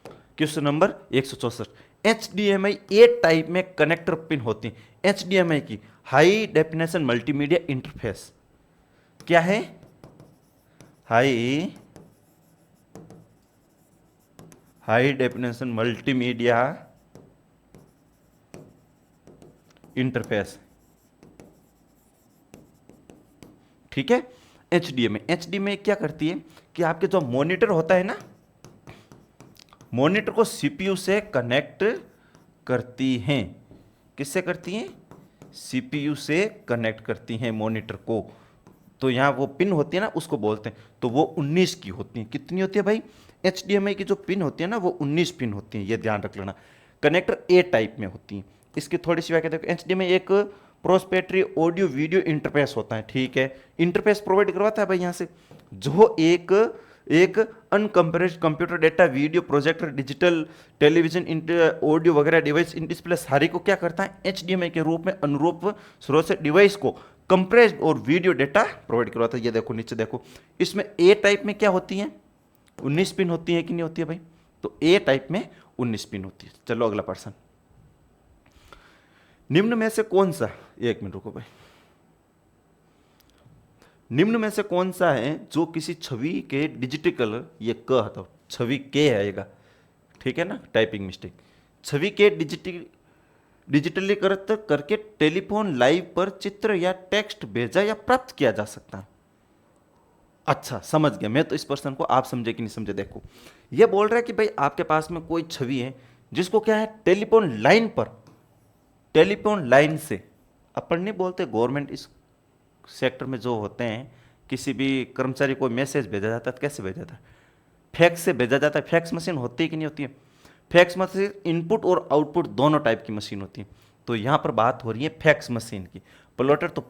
क्वेश्चन नंबर 164। एचडीएमआई ए टाइप में कनेक्टर पिन होती है एचडीएमआई की, हाई डेफिनेशन मल्टीमीडिया इंटरफेस। क्या है, high high definition multimedia interface, ठीक है। एचडीएमआई क्या करती है कि आपके जो मॉनिटर होता है ना, मॉनिटर को सीपीयू से कनेक्ट करती हैं। किससे करती हैं, सीपीयू से कनेक्ट करती हैं मॉनिटर को। तो यहाँ वो पिन होती है ना, उसको बोलते हैं, तो वो 19 की होती है। कितनी होती है भाई, एचडीएमआई की जो पिन होती है ना वो 19 पिन होती है, ये ध्यान रख लेना। कनेक्टर ए टाइप में होती है। इसकी थोड़ी सी व्याख्या देखो, एचडीएमआई एक प्रोस्पेटरी ऑडियो वीडियो इंटरफेस होता है, ठीक है, इंटरफेस प्रोवाइड करवाता है भाई यहाँ से, जो एक एक uncompressed computer data, video, projector, digital television, audio वगैरह डिवाइस इन डिस्प्ले सारी को क्या करता है, एचडीएमआई के रूप में अनुरूप स्रोत से डिवाइस को कंप्रेस्ड और वीडियो डेटा प्रोवाइड करवाता है। ये देखो नीचे देखो, इसमें ए टाइप में क्या होती है, 19 पिन होती है कि नहीं होती है भाई, तो ए टाइप में 19 पिन होती है। चलो अगला प्रश्न, निम्न में से कौन सा, एक मिनट रुको भाई, निम्न में से कौन सा है जो किसी छवि के डिजिटल, ये क हटाओ, छवि के आएगा, ठीक है ना, टाइपिंग मिस्टेक, छवि के डिजिटलीकृत करके टेलीफोन लाइव पर चित्र या टेक्स्ट भेजा या प्राप्त किया जा सकता है। अच्छा समझ गया मैं, तो इस प्रश्न को आप समझे कि नहीं समझे, देखो ये बोल रहा है कि भाई आपके पास में कोई छवि है जिसको क्या है, टेलीफोन लाइन पर, टेलीफोन लाइन से, अपन नहीं बोलते गवर्नमेंट इस सेक्टर में जो होते हैं, किसी भी कर्मचारी को मैसेज भेजा जाता है तो कैसे भेजा जाता है, फैक्स से भेजा जाता है। फैक्स मशीन होती है कि नहीं होती है, फैक्स मशीन इनपुट और आउटपुट दोनों टाइप की मशीन होती है। तो यहाँ पर बात हो रही है फैक्स मशीन की। प्लॉटर तो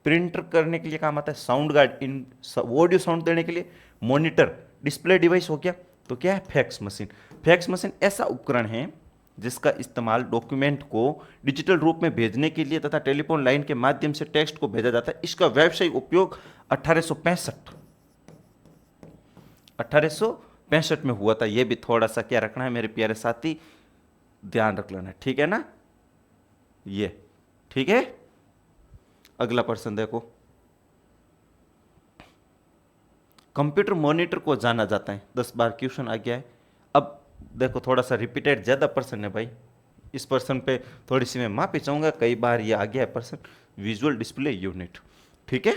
प्रिंटर करने के लिए काम आता है, साउंड गार्ड इन ऑडियो साउंड देने के लिए, मॉनिटर डिस्प्ले डिवाइस हो गया, तो क्या है फैक्स मशीन। फैक्स मशीन ऐसा उपकरण है जिसका इस्तेमाल डॉक्यूमेंट को डिजिटल रूप में भेजने के लिए तथा टेलीफोन लाइन के माध्यम से टेक्स्ट को भेजा जाता है। इसका व्यावसायिक उपयोग 1865 में हुआ था। यह भी थोड़ा सा क्या रखना है मेरे प्यारे साथी, ध्यान रख लेना, ठीक है ना, ये ठीक है। अगला प्रश्न देखो, कंप्यूटर मॉनिटर को जाना जाता है, 10 बार क्वेश्चन आ गया है। अब देखो थोड़ा सा रिपीटेड ज्यादा प्रश्न है भाई, इस प्रश्न पे थोड़ी सी मैं माफी चाहूंगा, कई बार ये आ गया है प्रश्न, विजुअल डिस्प्ले यूनिट, ठीक है।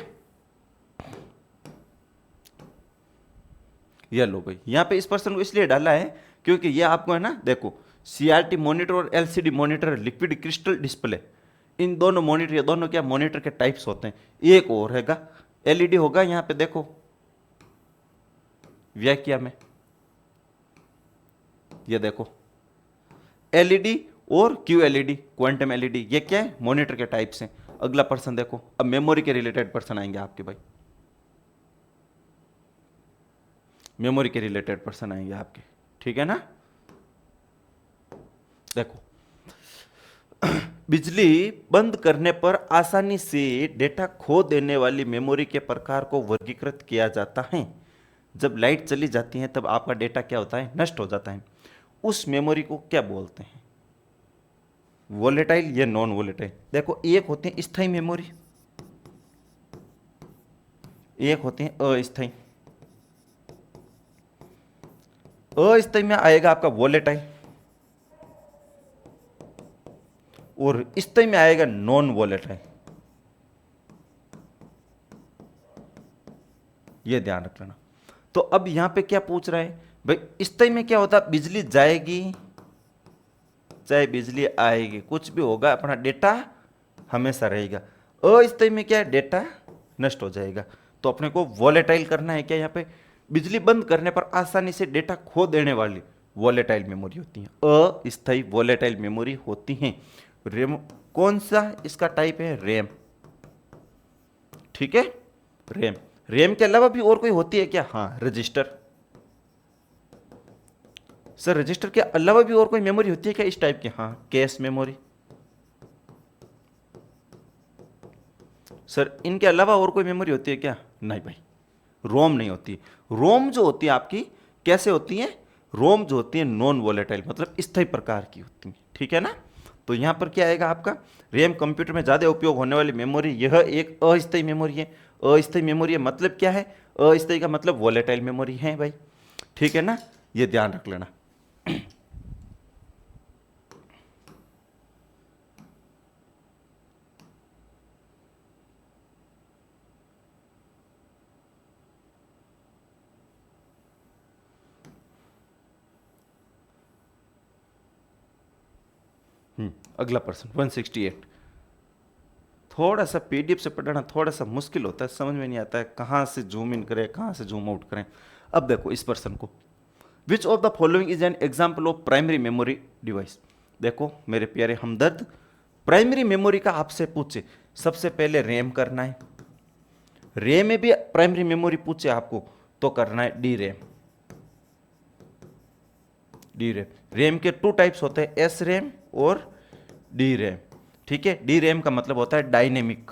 ये लो भाई, यहाँ पे इस प्रश्न को इसलिए डाला है क्योंकि ये आपको है ना, देखो सीआरटी मॉनिटर और LCD monitor, liquid crystal display, इन दोनों मॉनिटर, ये दोनों क्या मॉनिटर के टाइप्स होते हैं। एक और हैगा एलईडी होगा, यहाँ पे देखो व्याख्या में, ये देखो एलईडी और क्यू एलईडी, क्वांटम एलईडी, ये क्या है मॉनिटर के टाइप्स हैं। अगला प्रश्न देखो, अब मेमोरी के रिलेटेड प्रश्न आएंगे आपके भाई, मेमोरी के रिलेटेड प्रश्न आएंगे आपके, ठीक है ना। देखो बिजली बंद करने पर आसानी से डेटा खो देने वाली मेमोरी के प्रकार को वर्गीकृत किया जाता है। जब लाइट चली जाती है तब आपका डेटा क्या होता है, नष्ट हो जाता है। उस मेमोरी को क्या बोलते हैं, वोलेटाइल या नॉन वोलेटाइल। देखो एक होते हैं स्थायी मेमोरी, एक होते हैं अस्थायी। अस्थायी में आएगा आपका वोलेटाइल और स्थायी में आएगा नॉन वोलेटाइल, ये ध्यान रख लेना। तो अब यहां पे क्या पूछ रहा है भाई, स्थायी में क्या होता है, बिजली जाएगी चाहे बिजली आएगी कुछ भी होगा, अपना डेटा हमेशा रहेगा। अस्थायी में क्या है, डेटा नष्ट हो जाएगा। तो अपने को वॉलेटाइल करना है क्या, यहाँ पे बिजली बंद करने पर आसानी से डेटा खो देने वाली वॉलेटाइल मेमोरी होती है, अस्थायी वॉलेटाइल मेमोरी होती हैं। रैम कौन सा इसका टाइप है, रैम। ठीक है, रैम। रैम के अलावा भी और कोई होती है क्या, हाँ रजिस्टर। सर रजिस्टर के अलावा भी और कोई मेमोरी होती है क्या इस टाइप की, हाँ कैश मेमोरी। सर इनके अलावा और कोई मेमोरी होती है क्या, नहीं भाई, रोम नहीं होती। रोम जो होती है आपकी कैसे होती है, रोम जो होती है नॉन वॉलेटाइल मतलब स्थायी प्रकार की होती है। ठीक है ना, तो यहां पर क्या आएगा आपका, रैम कंप्यूटर में ज्यादा उपयोग होने वाली मेमोरी, यह एक अस्थायी मेमोरी है। अस्थायी मेमोरी है मतलब क्या है, अस्थायी का मतलब वॉलेटाइल मेमोरी है भाई। ठीक है ना, ये ध्यान रख लेना। अगला प्रश्न 168। थोड़ा सा पीडीएफ से पढ़ना थोड़ा सा मुश्किल होता है, समझ में नहीं आता है कहाँ से जूम इन करें कहाँ से जूम आउट करें। अब देखो इस प्रश्न को, which of the following is an example of primary memory device. देखो मेरे प्यारे हमदर्द, प्राइमरी मेमोरी का आपसे पूछे, सबसे पहले रैम करना है। रैम में भी प्राइमरी मेमोरी पूछे आपको तो करना है D RAM. D RAM, RAM के टू टाइप्स होते हैं, एस रैम और डी रैम। ठीक है, डी रैम का मतलब होता है dynamic,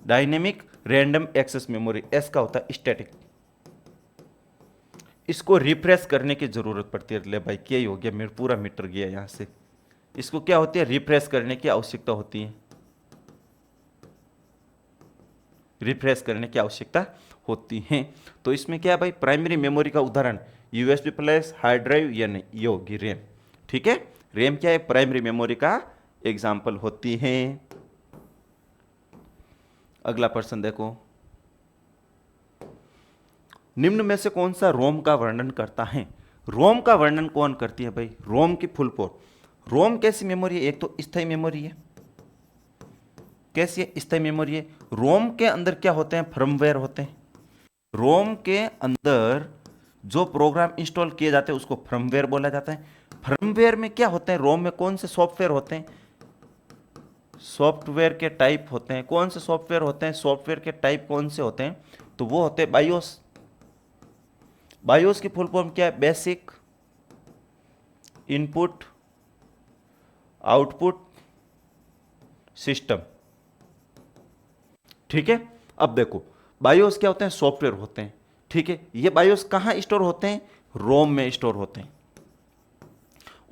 dynamic random access memory. S का होता है स्टैटिक। इसको रिफ्रेश करने की जरूरत पड़ती है। ले भाई क्या ही हो गया, मेरा पूरा मीटर गया यहां से। इसको क्या होती है, रिफ्रेश करने की आवश्यकता होती है, रिफ्रेश करने की आवश्यकता होती है। तो इसमें क्या है भाई, प्राइमरी मेमोरी का उदाहरण यूएसबी फ्लैश, हार्ड ड्राइव या नहीं, ये होगी रैम। ठीक है, रैम क्या है, प्राइमरी मेमोरी का एग्जाम्पल होती है। अगला प्रश्न देखो, निम्न में से कौन सा रोम का वर्णन करता है। रोम का वर्णन कौन करती है भाई, रोम की फुल फॉर्म। रोम कैसी मेमोरी है, एक तो स्थायी मेमोरी है। कैसी है, स्थायी मेमोरी है। रोम के अंदर क्या होते हैं, फर्मवेयर होते हैं। रोम के अंदर जो प्रोग्राम इंस्टॉल किए जाते हैं उसको फर्मवेयर बोला जाता है। फर्मवेयर में क्या होते हैं, रोम में कौन से सॉफ्टवेयर होते हैं, सॉफ्टवेयर के टाइप होते हैं। कौन से सॉफ्टवेयर होते हैं, सॉफ्टवेयर के टाइप कौन से होते हैं, तो वो होते हैं बायोस। बायोस की फुल फॉर्म क्या है, बेसिक इनपुट आउटपुट सिस्टम। ठीक है, अब देखो बायोस क्या होते हैं, सॉफ्टवेयर होते हैं। ठीक है, ये बायोस कहां स्टोर होते हैं, रोम में स्टोर होते हैं।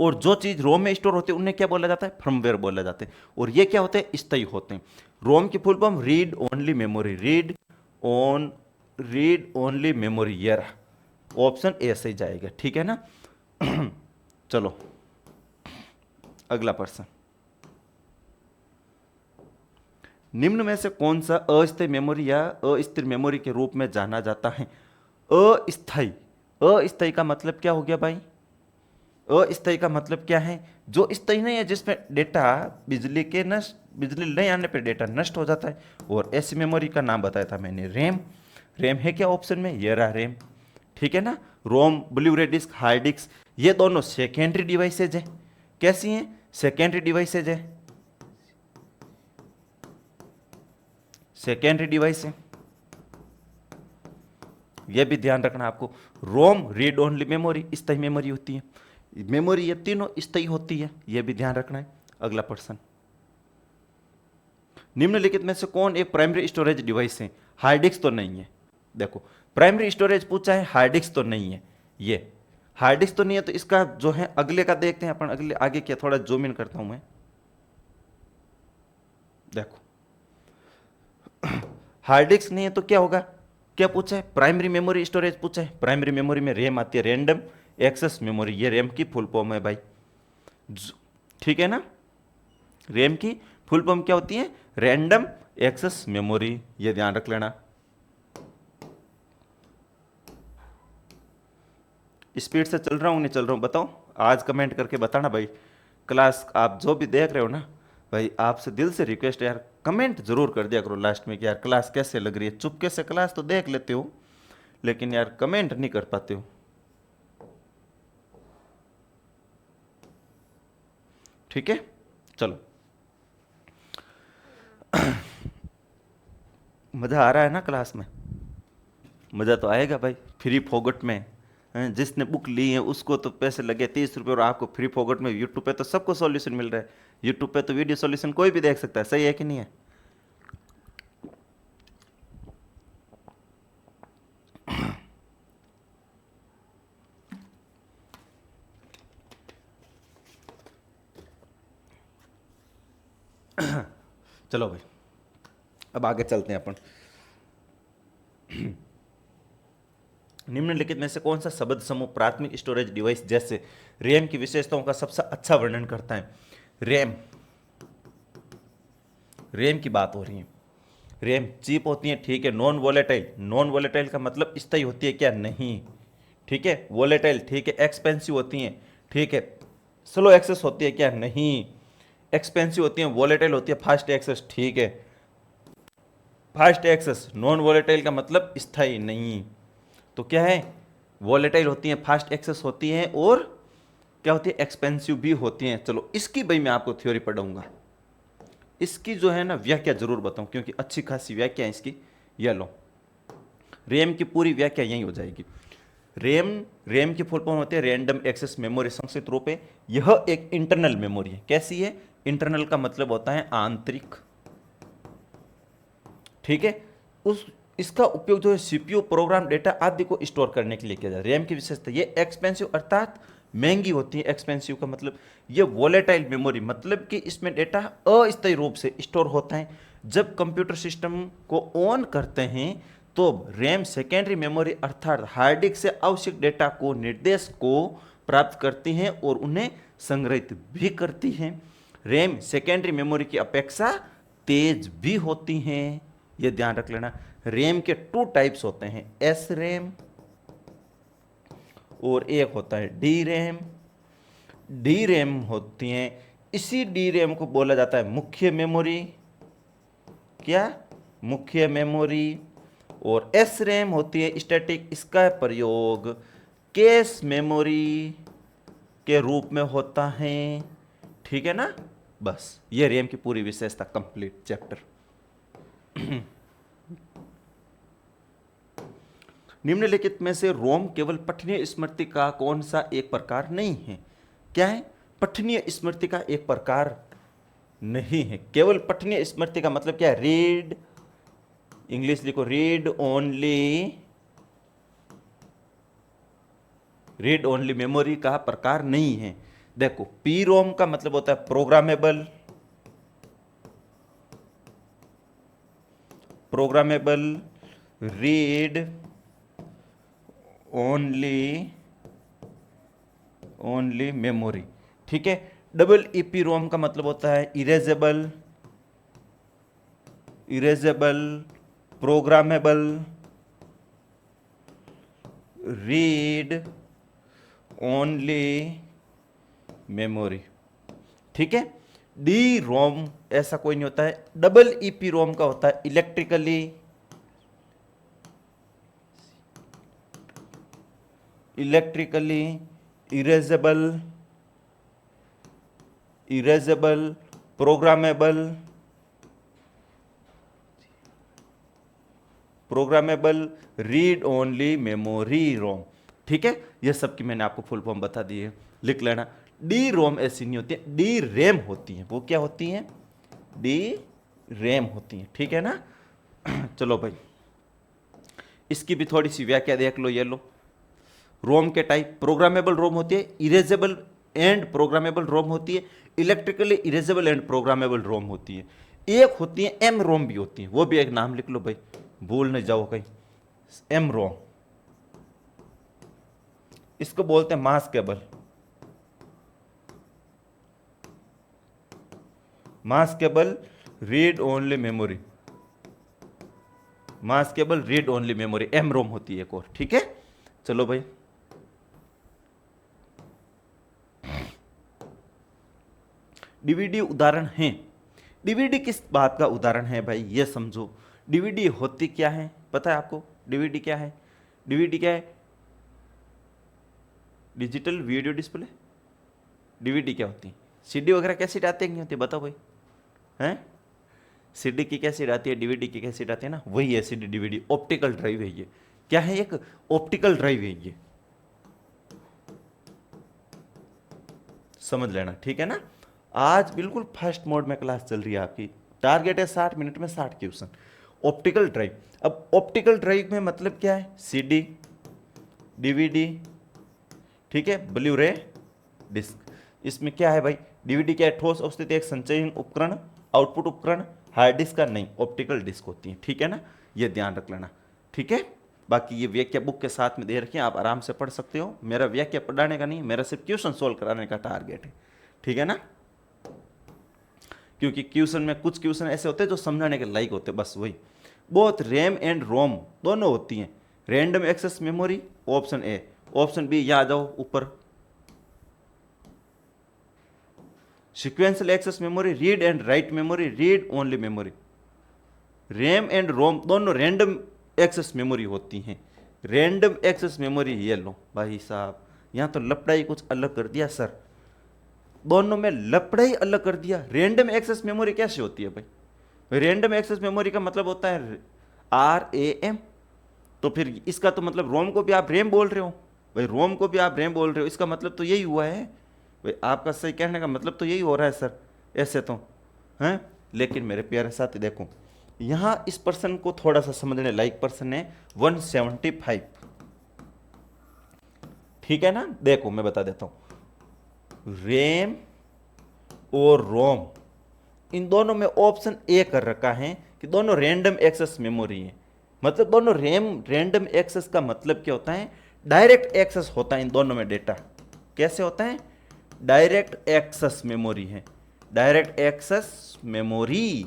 और जो चीज रोम में स्टोर होती है उन्हें क्या बोला जाता है, फर्मवेयर बोला जाता है। और ये क्या होते हैं, स्थायी होते हैं। रोम की full form read only memory, read only memory, ये रहा ऑप्शन ए सही जाएगा। ठीक है ना चलो अगला प्रश्न, निम्न में से कौन सा अस्थायी मेमोरी या अस्थिर मेमोरी के रूप में जाना जाता है। अस्थायी, अस्थायी का मतलब क्या हो गया भाई, अस्थायी का मतलब क्या है, जो स्थायी नहीं है, जिसमें डेटा बिजली नहीं आने पर डेटा नष्ट हो जाता है। और ऐसी मेमोरी का नाम बताया था मैंने, रैम। रैम है क्या ऑप्शन में, ये रहा रैम। ठीक है ना, रोम, ब्लू रे डिस्क, हार्ड डिस्क, ये दोनों सेकेंडरी डिवाइसेज है। कैसी हैं, सेकेंडरी डिवाइसेज है, सेकेंडरी डिवाइस है। यह भी ध्यान रखना आपको, रोम रीड ओनली मेमोरी, स्थायी मेमोरी होती है। मेमोरी ये तीनों स्थायी होती है, यह भी ध्यान रखना है। अगला प्रश्न, निम्नलिखित में से कौन एक प्राइमरी स्टोरेज डिवाइस है। हार्ड डिस्क तो नहीं है। देखो प्राइमरी स्टोरेज पूछा है, हार्ड डिस्क तो नहीं है। ये हार्ड डिस्क तो नहीं है, तो इसका जो है अगले का देखते हैं अपन। अगले आगे क्या, थोड़ा जूम इन करता हूं मैं। देखो हार्ड डिस्क नहीं है तो क्या होगा, क्या पूछा है, प्राइमरी मेमोरी स्टोरेज पूछा है। प्राइमरी मेमोरी में रैम आती है, रैंडम एक्सेस मेमोरी, ये रैम की फुल फॉर्म है भाई। ठीक है ना, रैम की फुल फॉर्म क्या होती है, रैंडम एक्सेस मेमोरी, ये ध्यान रख लेना। स्पीड से चल रहा हूँ नहीं चल रहा हूँ बताओ, आज कमेंट करके बताना भाई। क्लास आप जो भी देख रहे हो ना भाई, आपसे दिल से रिक्वेस्ट है यार, कमेंट जरूर कर दिया करो लास्ट में कि यार क्लास कैसे लग रही है। चुपके से क्लास तो देख लेते हो लेकिन यार कमेंट नहीं कर पाते हो। ठीक है, चलो। मज़ा आ रहा है ना क्लास में? मज़ा तो आएगा भाई, फ्री फोगट में। हैं, जिसने बुक ली है उसको तो पैसे लगे 30 रुपये, और आपको फ्री फोगट में यूट्यूब पे तो सबको सॉल्यूशन मिल रहा है। यूट्यूब पे तो वीडियो सॉल्यूशन कोई भी देख सकता है, सही है कि नहीं है? चलो भाई, अब आगे चलते हैं अपन। निम्नलिखित में से कौन सा शब्द समूह प्राथमिक स्टोरेज डिवाइस जैसे रैम की विशेषताओं का सबसे अच्छा वर्णन करता है? रैम, रैम की बात हो रही है। रैम चीप होती है, ठीक है। नॉन वोलेटाइल, नॉन वोलेटाइल का मतलब स्थायी होती है क्या? नहीं, ठीक है। वोलेटाइल, ठीक है। एक्सपेंसिव होती हैं, ठीक है। स्लो एक्सेस होती है क्या? नहीं। एक्सपेंसिव होती है, वोलेटाइल होती है, फास्ट एक्सेस, ठीक है। फास्ट एक्सेस, नॉन वोलेटाइल का मतलब स्थायी नहीं। तो क्या है? वोलेटाइल होती हैं, फास्ट एक्सेस होती हैं, और क्या होती है? एक्सपेंसिव भी होती हैं। चलो इसकी भाई मैं आपको थ्योरी पढ़ाऊंगा, इसकी जो है ना व्याख्या जरूर बताऊं, क्योंकि अच्छी खासी व्याख्या है इसकी। ये लो, रैम की पूरी व्याख्या यही हो जाएगी। रैम, रैम की फुल फॉर्म होती है रैंडम एक्सेस मेमोरी, संक्षिप्त रूप है। यह एक इंटरनल मेमोरी है। कैसी है? इंटरनल का मतलब होता है आंतरिक, ठीक है। उस इसका उपयोग जो है सीपीयू, प्रोग्राम, डेटा आदि को स्टोर करने के लिए किया जाता है। रैम की विशेषता, ये एक्सपेंसिव अर्थात महंगी होती है। एक्सपेंसिव का मतलब ये वोलेटाइल मेमोरी, मतलब कि इसमें डेटा अस्थायी रूप से स्टोर होता है। जब कंप्यूटर सिस्टम को ऑन करते हैं तो रैम सेकेंडरी मेमोरी अर्थात हार्ड डिस्क से आवश्यक डेटा को, निर्देश को प्राप्त करती हैं और उन्हें संग्रहित भी करती हैं। रैम सेकेंडरी मेमोरी की अपेक्षा तेज भी होती हैं, ये ध्यान रख लेना। रैम के टू टाइप्स होते हैं, एस रैम और एक होता है डी रैम। डी रैम होती हैं, इसी डी रैम को बोला जाता है मुख्य मेमोरी। क्या? मुख्य मेमोरी। और एस रैम होती है स्टैटिक, इसका प्रयोग कैश मेमोरी के रूप में होता है, ठीक है ना। बस ये रैम की पूरी विशेषता, कंप्लीट चैप्टर। निम्नलिखित में से रोम केवल पठनीय स्मृति का कौन सा एक प्रकार नहीं है? क्या है? पठनीय स्मृति का एक प्रकार नहीं है। केवल पठनीय स्मृति का मतलब क्या है? रीड, इंग्लिश लिखो, read only, read only memory का प्रकार नहीं है। देखो, पी रोम का मतलब होता है programmable, programmable read only, only memory, ठीक है। डबल ईपी रोम का मतलब होता है erasable, erasable programmable read only memory, ठीक है। डी रोम ऐसा कोई नहीं होता है। डबल ईपी रोम का होता है electrically, electrically erasable, erasable programmable, programmable read only memory रोम, ठीक है। ये सब की मैंने आपको फुल फॉर्म बता दी है, लिख लेना। डी रोम ऐसी नहीं होती है, डी रैम होती है। वो क्या होती हैं? डी रैम होती हैं, ठीक है ना। चलो भाई, इसकी भी थोड़ी सी व्याख्या देख लो। ये लो, रोम के टाइप, प्रोग्रामेबल रोम होती है, इरेजेबल एंड प्रोग्रामेबल रोम होती है, इलेक्ट्रिकली इरेजेबल एंड प्रोग्रामेबल रोम होती है। एक होती है एम रोम भी होती है, वो भी एक नाम लिख लो भाई, भूल नहीं जाओ कहीं। एम रोम, इसको बोलते हैं maskable, maskable read only memory, maskable read only memory, M ROM होती है एक और, ठीक है। चलो भाई, डीवीडी उदाहरण हैं। डीवीडी किस बात का उदाहरण है भाई, ये समझो। डीवीडी होती क्या है, पता है आपको? डीवीडी क्या है? डीवीडी क्या है? Digital video display. डीवीडी क्या होती है? सीडी वगैरह कैसेट आते हैं, नहीं होती? बताओ भाई, हैं? सीडी की कैसेट आती है, डीवीडी की कैसेट आती है ना, वही है सीडी डीवीडी। ऑप्टिकल ड्राइव है ये। क्या है? एक ऑप्टिकल ड्राइव है ये, समझ लेना, ठीक है ना। आज बिल्कुल फास्ट मोड में क्लास चल रही है आपकी। टारगेट है 60 मिनट में 60 क्वेश्चन। Optical drive. अब ऑप्टिकल ड्राइव में मतलब क्या है? सीडी, डीवीडी, ठीक है, ब्लू रे डिस्क। इसमें क्या है भाई? डीवीडी क्या है? ठोस अवस्थित एक संचयन उपकरण, आउटपुट उपकरण। हार्ड डिस्क का नहीं, ऑप्टिकल डिस्क होती है, ठीक है ना, ये ध्यान रख लेना, ठीक है। बाकी ये व्याख्या बुक के साथ में दे रखी है, आप आराम से पढ़ सकते हो। मेरा व्याख्या पढ़ाने का नहीं, मेरा सिर्फ क्वेश्चन सोल्व कराने का टारगेट है, ठीक है ना। क्योंकि क्वेश्चन में कुछ क्वेश्चन ऐसे होते हैं जो समझाने के लायक होते हैं, बस वही। बहुत रैम एंड रोम दोनों होती हैं। Random access memory option A, option B यहाँ आ जाओ ऊपर। Sequential access memory, read and write memory, read only memory. RAM and ROM दोनों रैंडम एक्सेस मेमोरी होती हैं। रैंडम एक्सेस मेमोरी ये लो भाई साहब, यहाँ तो लपड़ाई कुछ अलग कर दिया सर, दोनों में लपड़ाई अलग कर दिया। रैंडम एक्सेस मेमोरी कैसे होती है भाई? रैंडम एक्सेस मेमोरी का मतलब होता है RAM, तो फिर इसका तो मतलब रोम को भी आप रैम बोल रहे हो भाई, रोम को भी आप रैम बोल रहे हो, इसका मतलब तो यही हुआ है भाई। आपका सही कहने का मतलब तो यही हो रहा है सर, ऐसे तो हैं। लेकिन मेरे प्यारे साथी देखो, यहाँ इस पर्सन को थोड़ा सा समझने लायक पर्सन है 175, ठीक है ना। देखो मैं बता देता हूँ, रैम और रोम इन दोनों में ऑप्शन ए कर रखा है कि दोनों रैंडम एक्सेस मेमोरी है। मतलब दोनों रैंडम एक्सेस का मतलब क्या होता है? डायरेक्ट एक्सेस होता है इन दोनों में डेटा। कैसे होता है? डायरेक्ट एक्सेस मेमोरी है, डायरेक्ट एक्सेस मेमोरी।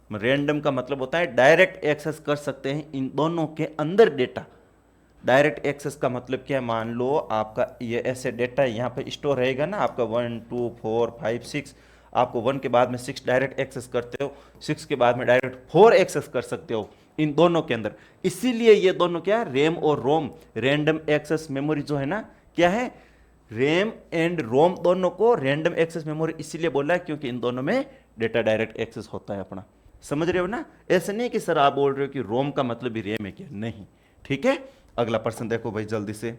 रैंडम का मतलब होता है डायरेक्ट एक्सेस कर सकते हैं इन दोनों के अंदर डेटा। डायरेक्ट एक्सेस का मतलब क्या है? मान लो आपका ये ऐसे डेटा यहाँ पे स्टोर रहेगा ना, आपका 1 2 4 5 6, आपको 1 के बाद में 6 डायरेक्ट एक्सेस करते हो, 6 के बाद में डायरेक्ट 4 एक्सेस कर सकते हो इन दोनों के अंदर। इसीलिए ये दोनों क्या है? रैम और रोम, रैंडम एक्सेस मेमोरी जो है ना, क्या है? रैम एंड रोम दोनों को रैंडम एक्सेस मेमोरी इसीलिए बोला है क्योंकि इन दोनों में डेटा डायरेक्ट एक्सेस होता है अपना। समझ रहे हो ना? ऐसे नहीं कि सर आप बोल रहे हो कि रोम का मतलब भी रैम है क्या, नहीं, ठीक है। अगला प्रश्न देखो भाई जल्दी से।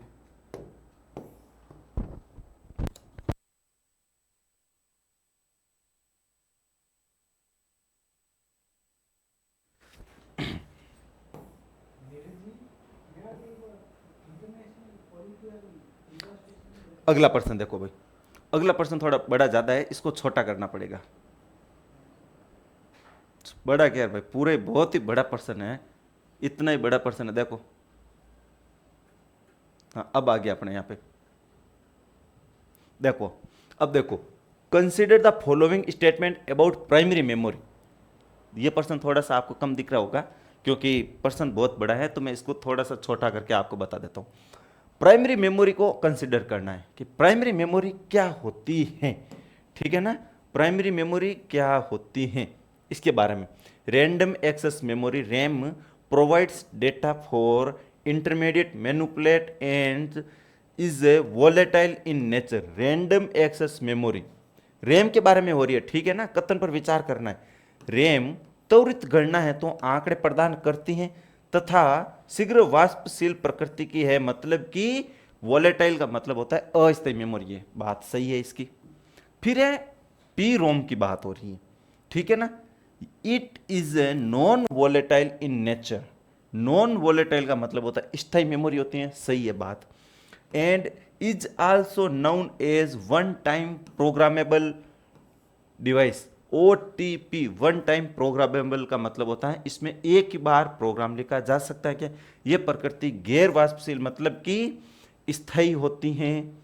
अगला प्रश्न देखो भाई, अगला प्रश्न थोड़ा बड़ा ज्यादा है, इसको छोटा करना पड़ेगा। बड़ा क्या है भाई, पूरे बहुत ही बड़ा प्रश्न है, इतना ही बड़ा प्रश्न है। देखो हाँ, अब आ गया अपने यहाँ पे। देखो अब देखो, consider the following statement about primary memory. ये प्रश्न थोड़ा सा आपको कम दिख रहा होगा क्योंकि प्रश्न बहुत बड़ा है, तो मैं इसको थोड़ा सा छोटा करके आपको बता देता हूँ। प्राइमरी मेमोरी को कंसिडर करना है कि प्राइमरी मेमोरी क्या होती है, ठीक है ना। प्राइमरी मेमोरी क्या होती है इसके बारे में। Random access memory RAM provides data for intermediate manipulate and is volatile in nature. Random access memory RAM के बारे में हो रही है, ठीक है ना, कथन पर विचार करना है। रैम त्वरित गणना है तो आंकड़े प्रदान करती हैं तथा शीघ्र वाष्पशील प्रकृति की है, मतलब कि वोलेटाइल का मतलब होता है अस्थायी मेमोरी है, बात सही है इसकी। फिर है पी रोम की बात हो रही है, ठीक है ना। It is a non volatile in nature. Non volatile का मतलब होता है स्थायी मेमोरी होती है, सही है बात। And is also known as one time programmable device. OTP one time programmable का मतलब होता है इसमें एक ही बार प्रोग्राम लिखा जा सकता है। क्या ये प्रकृति गैर वाष्पशील मतलब कि स्थायी होती हैं,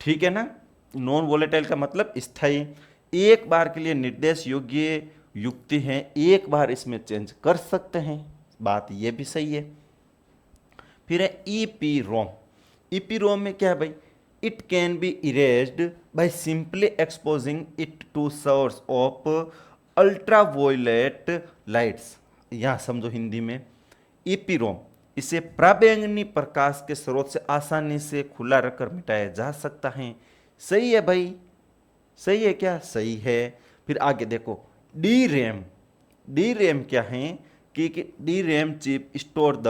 ठीक है ना। नॉन वोलेटाइल का मतलब स्थायी, एक बार के लिए निर्देश योग्य युक्ति है, एक बार इसमें चेंज कर सकते हैं, बात ये भी सही है। फिर है EPROM। EPROM में क्या है भाई? It can be erased by simply exposing it to source of ultraviolet lights. यहाँ समझो हिंदी में, ईपीरोम इसे प्राबैंगनी प्रकाश के स्रोत से आसानी से खुला रखकर मिटाया जा सकता है। सही है भाई, सही है क्या? सही है। फिर आगे देखो, डी रैम। डी रैम क्या है कि D RAM chip store the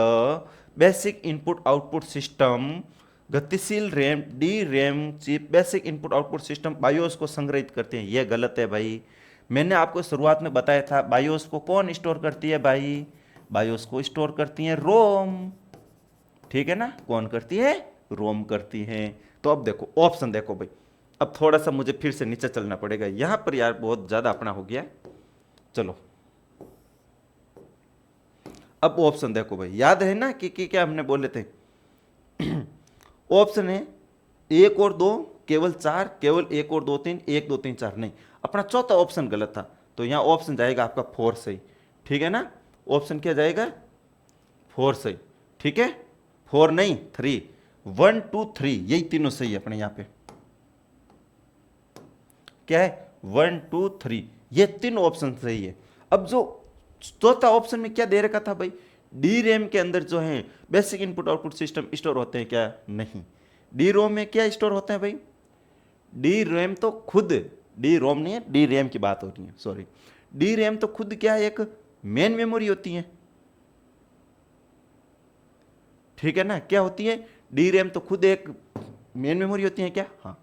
basic input output system. गतिशील RAM D RAM chip basic input output system BIOS को संग्रहित करते हैं। यह गलत है भाई। मैंने आपको शुरुआत में बताया था बायोस को कौन स्टोर करती है भाई? बायोस को स्टोर करती है रोम। ठीक है ना? कौन करती है? रोम करती है। तो अब देखो ऑप्शन देखो भाई। अब थोड़ा सा मुझे फिर से नीचे चलना पड़ेगा, यहां पर यार बहुत ज्यादा अपना हो गया। चलो अब ऑप्शन देखो भाई, याद है ना कि क्या हमने बोले थे? ऑप्शन है 1 और 2, केवल 4, केवल 1 और 2 3, 1 2 3 4 नहीं। अपना चौथा ऑप्शन गलत था, तो यहां ऑप्शन जाएगा आपका 4 सही। ठीक है ना? ऑप्शन क्या जाएगा? 4 सही। ठीक है? 4 नहीं 3, 1 2 3 यही तीनों सही है अपने यहां पे। क्या है? 1 2 3 ये तीनों ऑप्शन सही है। अब जो चौथा ऑप्शन में क्या दे रखा था भाई? डी रैम के अंदर जो है basic input output system store होते हैं क्या? नहीं। डी रोम में क्या स्टोर होता है भाई? डी रैम तो खुद, डी रोम नहीं है, डी रैम की बात हो रही है, सॉरी। डी रैम तो खुद क्या है? एक मेन मेमोरी होती है। ठीक है ना? क्या होती है? डी रैम तो खुद एक मेन मेमोरी होती है क्या? हाँ।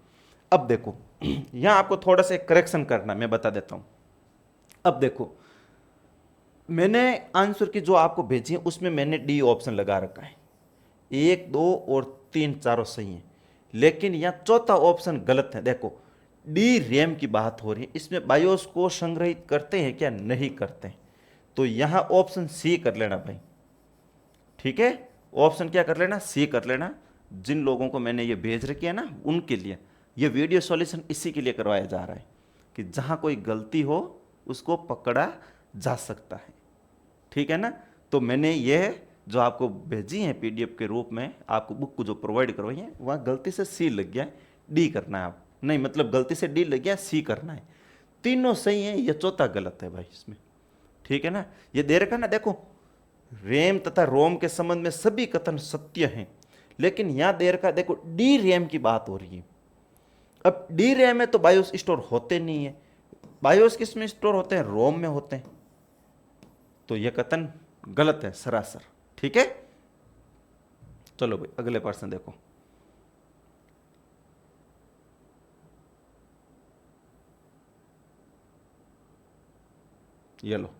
अब देखो यहां आपको थोड़ा सा करेक्शन करना, मैं बता देता हूं। अब देखो मैंने आंसर की जो आपको भेजी है उसमें मैंने डी ऑप्शन लगा रखा है। 1 2 और 3 चारों सही हैं, लेकिन यहां चौथा ऑप्शन गलत है। देखो डी रैम की बात हो रही है, इसमें बायोस को संग्रहित करते हैं क्या? नहीं करते हैं। तो यहां ऑप्शन सी कर लेना भाई। ठीक है? ऑप्शन क्या कर लेना? सी कर लेना। जिन लोगों को मैंने ये भेज रखी है ना उनके लिए ये वीडियो सॉल्यूशन इसी के लिए करवाया जा रहा है कि जहां कोई गलती हो उसको पकड़ा जा सकता है। ठीक है ना? तो मैंने ये जो आपको भेजी है पीडीएफ के रूप में, आपको बुक को जो प्रोवाइड करवाई है, वहाँ गलती से सी लग गया है, डी करना है आप नहीं, मतलब गलती से डी लग गया, सी करना है। तीनों सही है, ये चौथा गलत है भाई इसमें। ठीक है ना? ये दे रखा ना, देखो रैम तथा रोम के संबंध में सभी कथन सत्य हैं, लेकिन यहां दे रखा देखो डी रैम की बात हो रही है। अब डी रैम में तो बायोस स्टोर होते नहीं है, बायोस किस में स्टोर होते हैं? रोम में होते हैं। तो यह कथन गलत है सरासर। ठीक है? चलो भाई अगले प्रश्न देखो। ये लो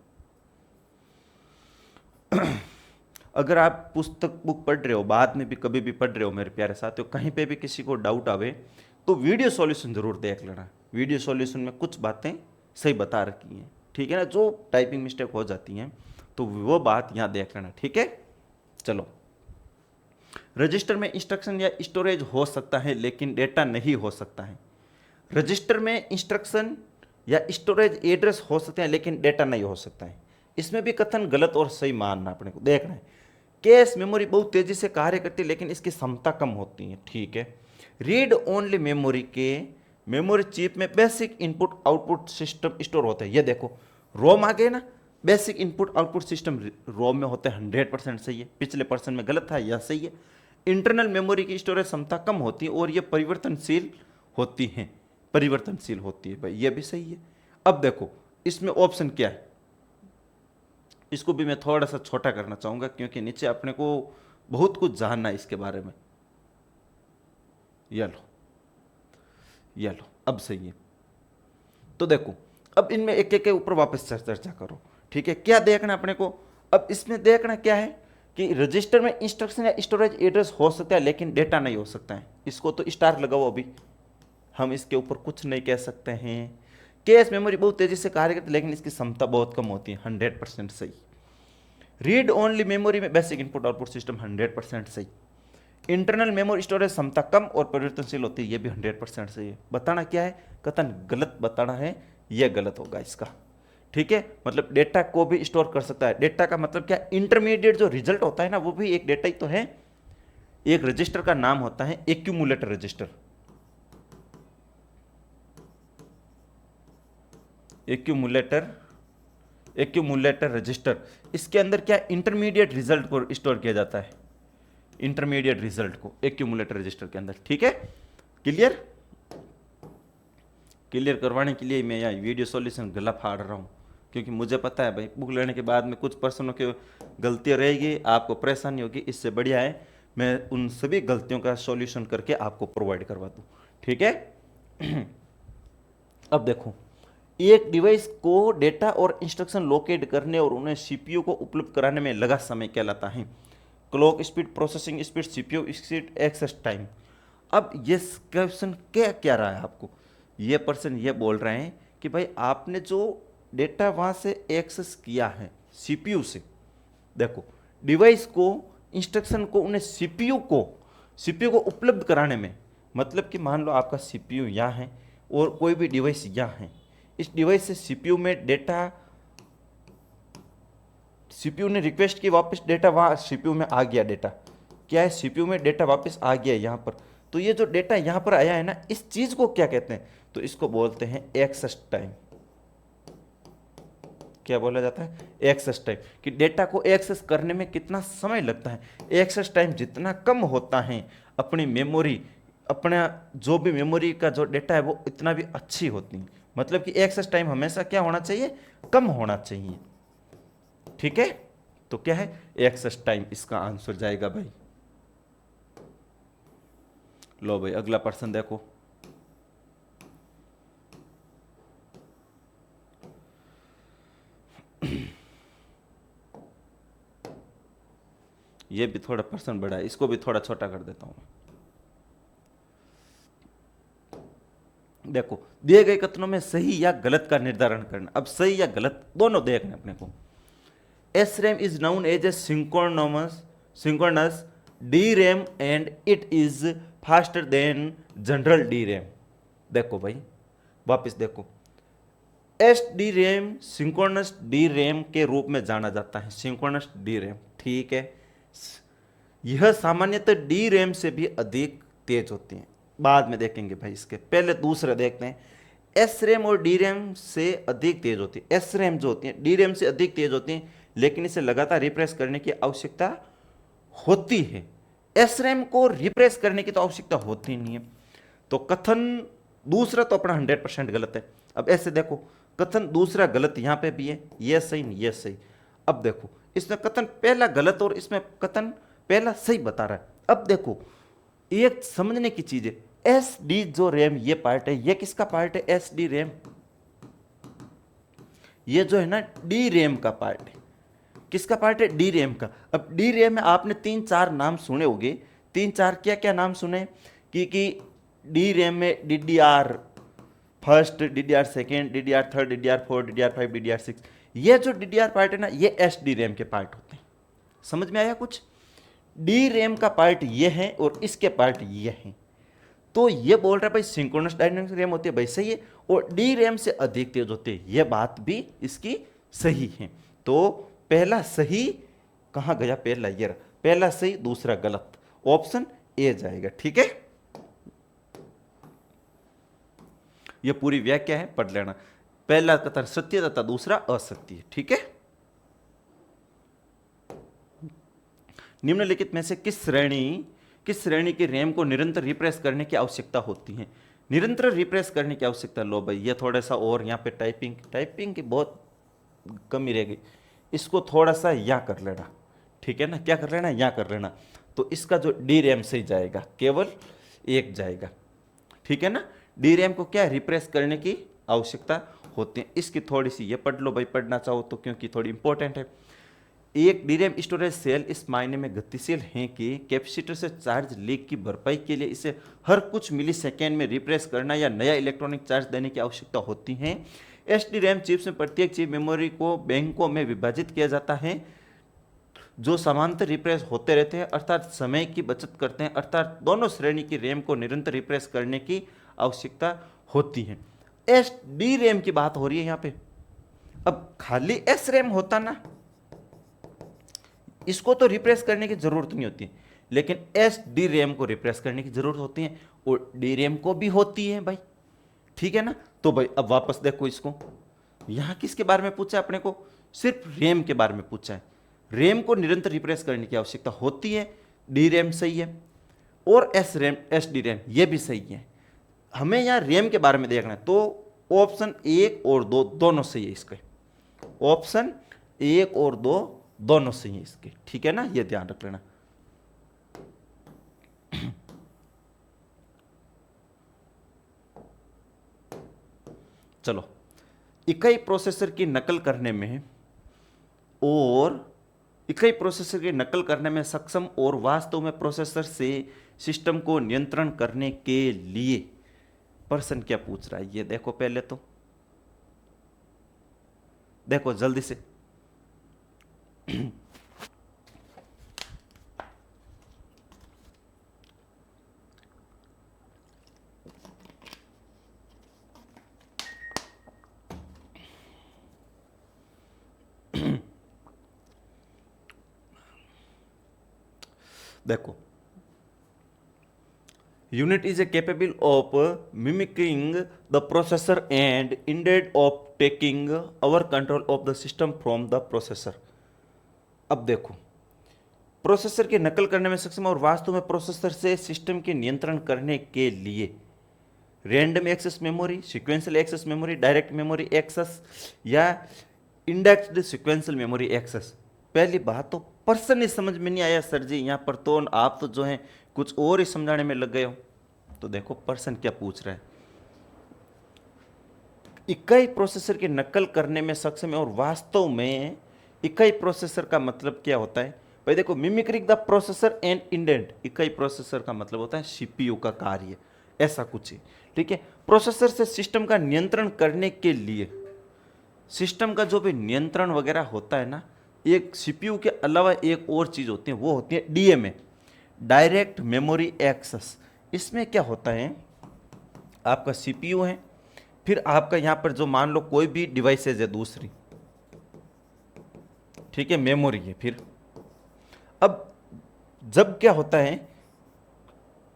अगर आप पुस्तक बुक पढ़ रहे हो, बाद में भी कभी भी पढ़ रहे हो मेरे प्यारे साथियों, कहीं पे भी किसी को डाउट आवे तो वीडियो सॉल्यूशन जरूर देख लेना। वीडियो सॉल्यूशन में कुछ बातें सही बता रखी हैं। ठीक है ना? जो टाइपिंग मिस्टेक हो जाती हैं तो वो बात यहां देख लेना। ठीक है? चलो, रजिस्टर में इंस्ट्रक्शन या स्टोरेज हो सकता है लेकिन डेटा नहीं हो सकता है। रजिस्टर में इंस्ट्रक्शन या स्टोरेज एड्रेस हो सकते हैं लेकिन डेटा नहीं हो सकता है। इसमें भी कथन गलत और सही मानना अपने को देखना है। कैश मेमोरी बहुत तेजी से कार्य करती है लेकिन इसकी क्षमता कम होती है। ठीक है? रीड ओनली मेमोरी के मेमोरी चिप में basic input output system store होते हैं। ये देखो रोम आ गए ना, बेसिक इनपुट आउटपुट सिस्टम रोम में होते हैं, 100% सही है। पिछले पर्सन में गलत था, यह सही है। इंटरनल मेमोरी की स्टोरेज क्षमता कम होती है और ये परिवर्तनशील होती है, परिवर्तनशील होती है भाई, ये भी सही है। अब देखो इसमें ऑप्शन क्या है, इसको भी मैं थोड़ा सा छोटा करना चाहूंगा क्योंकि नीचे अपने को बहुत कुछ जानना है इसके बारे में। ये लो अब सही है। तो देखो अब इनमें एक एक के ऊपर वापस चर्चा करो। ठीक है? क्या देखना अपने को? अब इसमें देखना क्या है कि रजिस्टर में इंस्ट्रक्शन या स्टोरेज एड्रेस हो सकता है लेकिन डेटा नहीं हो सकता है। इसको तो स्टार लगाओ, अभी हम इसके ऊपर कुछ नहीं कह सकते हैं। कैश मेमोरी बहुत तेजी से कार्य करती है लेकिन इसकी क्षमता बहुत कम होती है, 100% सही। रीड ओनली मेमोरी में बेसिक इनपुट आउटपुट सिस्टम, 100% सही। इंटरनल मेमोरी स्टोरेज क्षमता कम और परिवर्तनशील होती है, ये भी 100% सही है। बताना क्या है? कथन गलत बताना है, यह गलत होगा इसका। ठीक है? मतलब डेटा को भी स्टोर कर सकता है। डेटा का मतलब क्या? इंटरमीडिएट जो रिजल्ट होता है ना वो भी एक डेटा ही तो है। एक रजिस्टर का नाम होता है एक्यूमुलेटर रजिस्टर। एक्यूमुलेटर रजिस्टर, इसके अंदर क्या इंटरमीडिएट रिजल्ट को स्टोर किया जाता है, इंटरमीडिएट रिजल्ट को एक्यूमुलेटर रजिस्टर के अंदर। ठीक है, क्लियर करवाने के लिए मैं यहाँ वीडियो सॉल्यूशन गला फाड़ रहा हूँ, क्योंकि मुझे पता है भाई बुक लेने के बाद में कुछ पर्सनों की गलतियाँ रहेगी, आपको परेशानी होगी। इससे बढ़िया है मैं उन सभी गलतियों का सॉल्यूशन करके आपको प्रोवाइड करवा दूँ। ठीक है अब देखो, एक डिवाइस को डेटा और इंस्ट्रक्शन लोकेट करने और उन्हें सीपीयू को उपलब्ध कराने में लगा समय कहलाता है clock speed, processing speed, CPU speed, access time. अब ये क्वेश्चन क्या क्या रहा है आपको, ये पर्सन ये बोल रहे हैं कि भाई आपने जो डेटा वहाँ से एक्सेस किया है सीपीयू से, देखो डिवाइस को, इंस्ट्रक्शन को, उन्हें सीपीयू को उपलब्ध कराने में, मतलब कि मान लो आपका सीपीयू यहाँ है और कोई भी डिवाइस यहाँ है, इस डिवाइस से सीपीयू में डेटा, सीपीयू ने रिक्वेस्ट की वापस डेटा वहाँ सीपीयू में आ गया, डेटा क्या है सीपीयू में डेटा वापस आ गया यहाँ पर। तो ये जो डेटा यहाँ पर आया है ना, इस चीज़ को क्या कहते हैं, तो इसको बोलते हैं एक्सेस टाइम। क्या बोला जाता है, एक्सेस टाइम, कि डेटा को एक्सेस करने में कितना समय लगता है। एक्सेस टाइम जितना कम होता है, अपनी मेमोरी, अपना जो भी मेमोरी का जो डेटा है वो इतना भी अच्छी होती है। मतलब कि एक्सेस टाइम हमेशा क्या होना चाहिए, कम होना चाहिए। ठीक है, तो क्या है एक्सेस टाइम, इसका आंसर जाएगा भाई। लो भाई अगला पर्सन देखो, ये भी थोड़ा पर्सन बड़ा है, इसको भी थोड़ा छोटा कर देता हूं। देखो, दिए गए कथनों में सही या गलत का निर्धारण करना। अब सही या गलत दोनों देखने अपने को। SRAM is known as a synchronous DRAM and it is faster than general DRAM। देखो भाई वापस देखो, SDRAM सिंक्रोनस DRAM के रूप में जाना जाता है, सिंक्रोनस DRAM। ठीक है, यह सामान्यतः DRAM से भी अधिक तेज होती हैं, बाद में देखेंगे भाई, इसके पहले दूसरा देखते हैं। SRAM और DRAM से अधिक तेज होती है, SRAM जो होती है DRAM से अधिक तेज होती है, लेकिन इसे लगातार रिप्रेस करने की आवश्यकता होती है। SRAM को रिप्रेस करने की तो आवश्यकता होती नहीं है। तो कथन दूसरा तो अपना 100% गलत है। अब ऐसे देखो, कथन दूसरा गलत यहां पे भी है, ये सही नहीं ये सही। अब देखो, इसमें कथन पहला गलत और इसमें कथन पहला सही बता रहा है। अब देखो, एक समझने की चीज है, SD जो रैम ये पार्ट है, ये किसका पार्ट है, SD रैम, ये जो है ना डी रैम का पार्ट है। किसका पार्ट है, डी रैम का। अब डी रैम में आपने 3-4 नाम सुने होंगे, 3-4 क्या क्या नाम सुने कि डी रैम में DDR first, DDR second, DDR third, DDR fourth, DDR 5, DDR 6, ये जो DDR पार्ट है ना, ये SD रैम के पार्ट होते हैं। समझ में आया कुछ, डी रैम का पार्ट ये है और इसके पार्ट ये हैं। तो ये बोल रहा है भाई सिंक्रोनस डायनेमिक रैम होती है, भाई सही है, और डी रैम से अधिक तेज होते हैं, ये बात भी इसकी सही है। तो पहला सही कहाँ गया, पहला ये रहा, पहला सही दूसरा गलत, ऑप्शन ए जाएगा। ठीक है, ये पूरी व्याख्या है, पढ़ लेना। पहला कथन सत्य तथा दूसरा असत्य है। ठीक है, निम्नलिखित में से किस श्रेणी के रैम को निरंतर रिप्रेस करने की आवश्यकता होती है। निरंतर रिप्रेस करने की आवश्यकता, लो भाई ये थोड़ा सा और यहाँ पे टाइपिंग की बहुत कमी रह गई, इसको थोड़ा सा यहाँ कर लेना। ठीक है ना, क्या कर लेना, यहाँ कर लेना। तो इसका जो डी रैम से जाएगा, केवल एक जाएगा। ठीक है ना, डी रैम को क्या रिप्रेस करने की आवश्यकता होती है। इसकी थोड़ी सी ये पढ़ लो भाई, पढ़ना चाहो तो, क्योंकि थोड़ी इंपॉर्टेंट है। एक DRAM स्टोरेज सेल इस मायने में गतिशील है कि कैपेसिटर से चार्ज लीक की भरपाई के लिए इसे हर कुछ मिलीसेकेंड में रिप्रेस करना या नया इलेक्ट्रॉनिक चार्ज देने की आवश्यकता होती है। SDRAM चिप्स में प्रत्येक चिप मेमोरी को बैंकों में विभाजित किया जाता है जो समांतर रिप्रेस होते रहते हैं, अर्थात समय की बचत करते हैं। अर्थात दोनों श्रेणी की रैम को निरंतर रिप्रेस करने की आवश्यकता होती है। SDRAM की बात हो रही है यहाँ पे। अब खाली SRAM होता ना, इसको तो रिप्रेस करने की जरूरत नहीं होती, लेकिन SDRAM को रिप्रेस करने की जरूरत होती है, और DRAM को भी होती है भाई। ठीक है ना, तो भाई अब वापस देखो इसको, यहां किसके बारे में पूछा है अपने को? सिर्फ रैम के बारे में पूछा है। रैम को निरंतर रिफ्रेश करने की आवश्यकता होती है, डी रैम सही है, और S RAM, S D RAM ये भी सही है। हमें यहाँ रैम के बारे में देखना है, तो ऑप्शन 1 और 2 दोनों सही है इसके। ऑप्शन 1 और 2 दोनों सही है इसके, ठीक है ना, ये ध्यान रख लेना। चलो, इकाई प्रोसेसर की नकल करने में और इकाई प्रोसेसर की नकल करने में सक्षम और वास्तव में प्रोसेसर से सिस्टम को नियंत्रण करने के लिए प्रश्न क्या पूछ रहा है ये देखो। पहले तो देखो जल्दी से। देखो, unit is a capable of mimicking the processor and indeed of taking our control of the system from the processor। अब देखो, प्रोसेसर की नकल करने में सक्षम और वास्तव में प्रोसेसर से सिस्टम के नियंत्रण करने के लिए random access memory, sequential access memory, direct memory access या इंडेक्स्ड सीक्वेंशियल मेमोरी एक्सेस। पहली बात तो पर्सन ही समझ में नहीं आया सर जी यहाँ पर, तो आप तो जो है कुछ और ही समझाने में लग गए हो। तो देखो पर्सन क्या पूछ रहा है, इकाई प्रोसेसर की नकल करने में सक्षम है और वास्तव में इकाई प्रोसेसर का मतलब क्या होता है भाई? देखो, मिमिक्रिंग द प्रोसेसर एंड इंडेंट, इकाई प्रोसेसर का मतलब होता है सीपीयू का कार्य, ऐसा कुछ है, ठीक है। प्रोसेसर से सिस्टम का नियंत्रण करने के लिए, सिस्टम का जो भी नियंत्रण वगैरह होता है ना, एक सीपीयू के अलावा एक और चीज होती है, वो होती है डीएमए, डायरेक्ट मेमोरी एक्सेस। इसमें क्या होता है, आपका सीपीयू है, फिर आपका यहां पर जो मान लो कोई भी डिवाइसेज है दूसरी, ठीक है, मेमोरी है। फिर अब जब क्या होता है,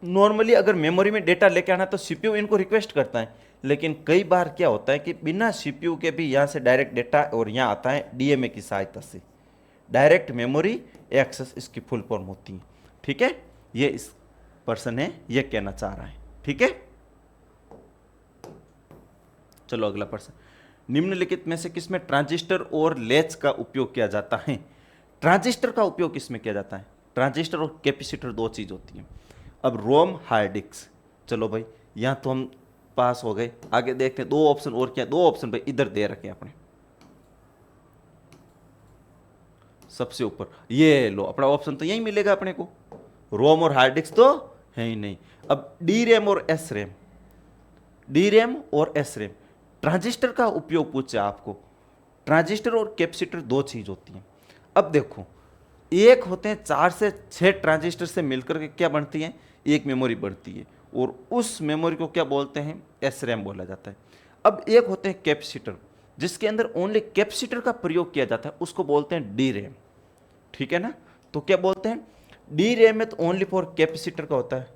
नॉर्मली अगर मेमोरी में डेटा लेके आना तो सीपीयू इनको रिक्वेस्ट करता है, लेकिन कई बार क्या होता है कि बिना सीपीयू के भी यहां से डायरेक्ट डेटा और यहां आता है डीएमए की सहायता से, डायरेक्ट मेमोरी एक्सेस इसकी फुल फॉर्म होती है, ठीक है। ये इस पर्सन है ये कहना चाह रहा है, ठीक है। चलो अगला प्रश्न, निम्नलिखित में से किसमें ट्रांजिस्टर और लैच का उपयोग किया जाता है? ट्रांजिस्टर का उपयोग किसमें किया जाता है? ट्रांजिस्टर और कैपेसिटर दो चीज होती है। अब रोम, हार्ड डिस्क, चलो भाई यहां तो हम पास हो गए, आगे देखते हैं। दो ऑप्शन और क्या, दो ऑप्शन भाई इधर दे रखे अपने, सबसे ऊपर ये लो, अपना ऑप्शन तो यही मिलेगा अपने को, रोम और हार्ड डिस्क तो है ही नहीं। अब डी रैम और एस रैम, डी रैम और एस रैम, ट्रांजिस्टर का उपयोग पूछे आपको। ट्रांजिस्टर और कैपेसिटर दो चीज होती हैं। अब देखो, एक होते हैं 4 से 6 ट्रांजिस्टर से मिलकर के क्या बनती है, एक मेमोरी बनती है, और उस मेमोरी को क्या बोलते हैं, एस रैम बोला जाता है। अब एक होते हैं कैपेसिटर, जिसके अंदर ओनली कैपेसिटर का प्रयोग किया जाता है, उसको बोलते हैं डी रैम, ठीक है ना। तो क्या बोलते हैं, डी रैम में तो ओनली फॉर कैपेसिटर का होता है,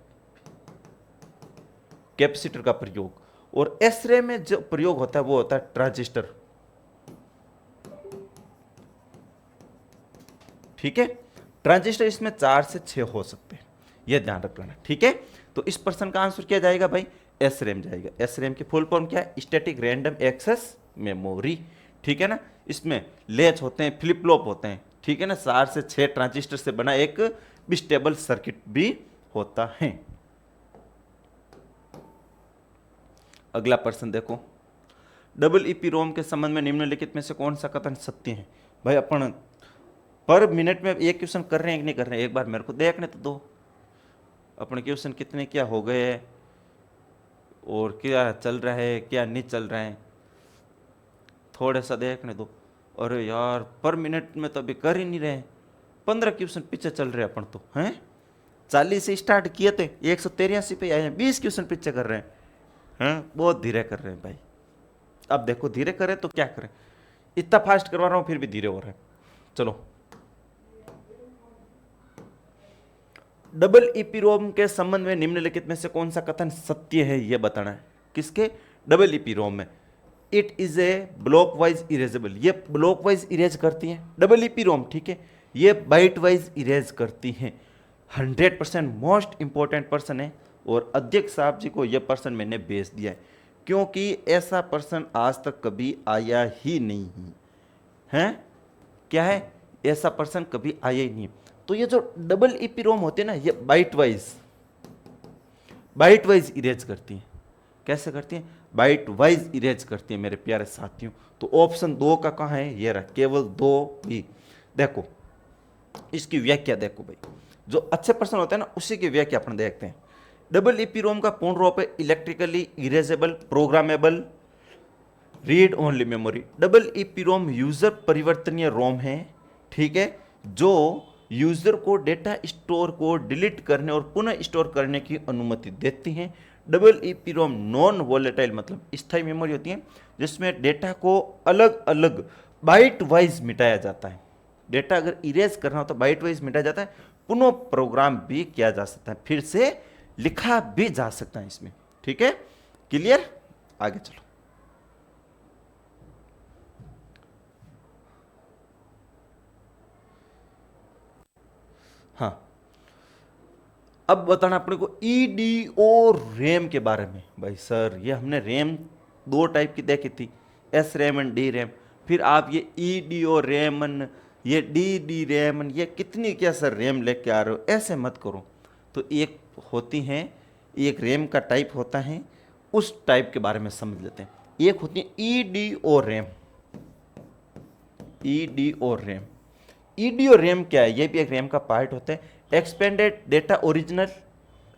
कैपेसिटर का प्रयोग, और एस रैम में जो प्रयोग होता है वो होता है ट्रांजिस्टर, ठीक है। ट्रांजिस्टर इसमें 4 से 6 हो सकते हैं, यह ध्यान रख लेना, ठीक है। तो इस प्रश्न का आंसर क्या जाएगा भाई, एस रैम जाएगा। एस रैम की फुल फॉर्म क्या है, स्टैटिक रैंडम एक्सेस मेमोरी, ठीक है ना। इसमें लैच होते हैं, फ्लिप फ्लॉप होते हैं, ठीक है ना। 4 से 6 ट्रांजिस्टर से बना एक बिस्टेबल सर्किट भी होता है। अगला प्रश्न देखो, डबल ईपी रोम के संबंध में निम्नलिखित में से कौन सा कथन सत्य है? भाई अपन पर मिनट में एक क्वेश्चन कर रहे हैं कि नहीं कर रहे हैं, एक बार मेरे को देखने तो दो, अपने क्वेश्चन कितने क्या हो गए और क्या चल रहा है क्या नहीं चल रहा है, थोड़ा सा देखने दो। अरे यार, पर मिनट में तो अभी कर ही नहीं रहे, 15 क्वेश्चन पीछे चल रहे हैं अपन तो, हैं 40 से स्टार्ट किए थे, 183 पे आए हैं, 20 क्वेश्चन पीछे कर रहे हैं, बहुत धीरे कर रहे हैं भाई। अब देखो धीरे करें तो क्या करें, इतना फास्ट करवा रहा हूं फिर भी धीरे हो रहा है। चलो, डबल ईपी रोम के संबंध में निम्नलिखित में से कौन सा कथन सत्य है यह बताना है। किसके, डबल ईपी रोम में। It is a block wise erasable, ये ब्लॉक वाइज इरेज करती हैं। डबल ईपी रोम, ठीक है, ये बाइट वाइज इरेज करती हैं। 100% मोस्ट इंपॉर्टेंट पर्सन है और अध्यक्ष साहब जी को यह पर्सन मैंने भेज दिया है, क्योंकि ऐसा पर्सन आज तक कभी आया ही नहीं है। क्या है, ऐसा पर्सन कभी आया ही नहीं। तो ये जो डबल ईपी रोम होते हैं ना, ये बाइट वाइज इरेज करती हैं। कैसे करती हैं? बाइट वाइज इरेज करती हैं मेरे प्यारे साथियों। तो ऑप्शन 2 का कहाँ है? ये रहा, केवल 2 भी। देखो इसकी व्याख्या देखो भाई, जो अच्छे पर्सन होते हैं ना उसी की व्याख्या अपन देखते हैं। डबल ईपी रोम का पूर्ण रूप है electrically erasable programmable read only memory. Double EP ROM user परिवर्तनीय रोम है, ठीक है, जो यूजर को डेटा स्टोर को डिलीट करने और पुनः स्टोर करने की अनुमति देती हैं। डबल ईपी रोम नॉन वोलेटाइल मतलब स्थायी मेमोरी होती है, जिसमें डेटा को अलग अलग बाइट वाइज मिटाया जाता है। डेटा अगर इरेज करना हो तो बाइट वाइज मिटाया जाता है, पुनः प्रोग्राम भी किया जा सकता है, फिर से लिखा भी जा सकता है इसमें, ठीक है। क्लियर? आगे चलो। हाँ, अब बताना अपने को ईडीओ रैम के बारे में। भाई सर, ये हमने रैम 2 टाइप की देखी थी, S RAM and D RAM. फिर आप ये ईडीओ रैमन, ये डी रैमन, ये कितनी क्या सर रैम लेके आ रहे हो? ऐसे मत करो। तो एक होती हैं, एक रैम का टाइप होता है, उस टाइप के बारे में समझ लेते हैं। एक होती है EDO RAM. EDO RAM, EDO RAM क्या है? ये भी एक रैम का पार्ट होता है। Expanded data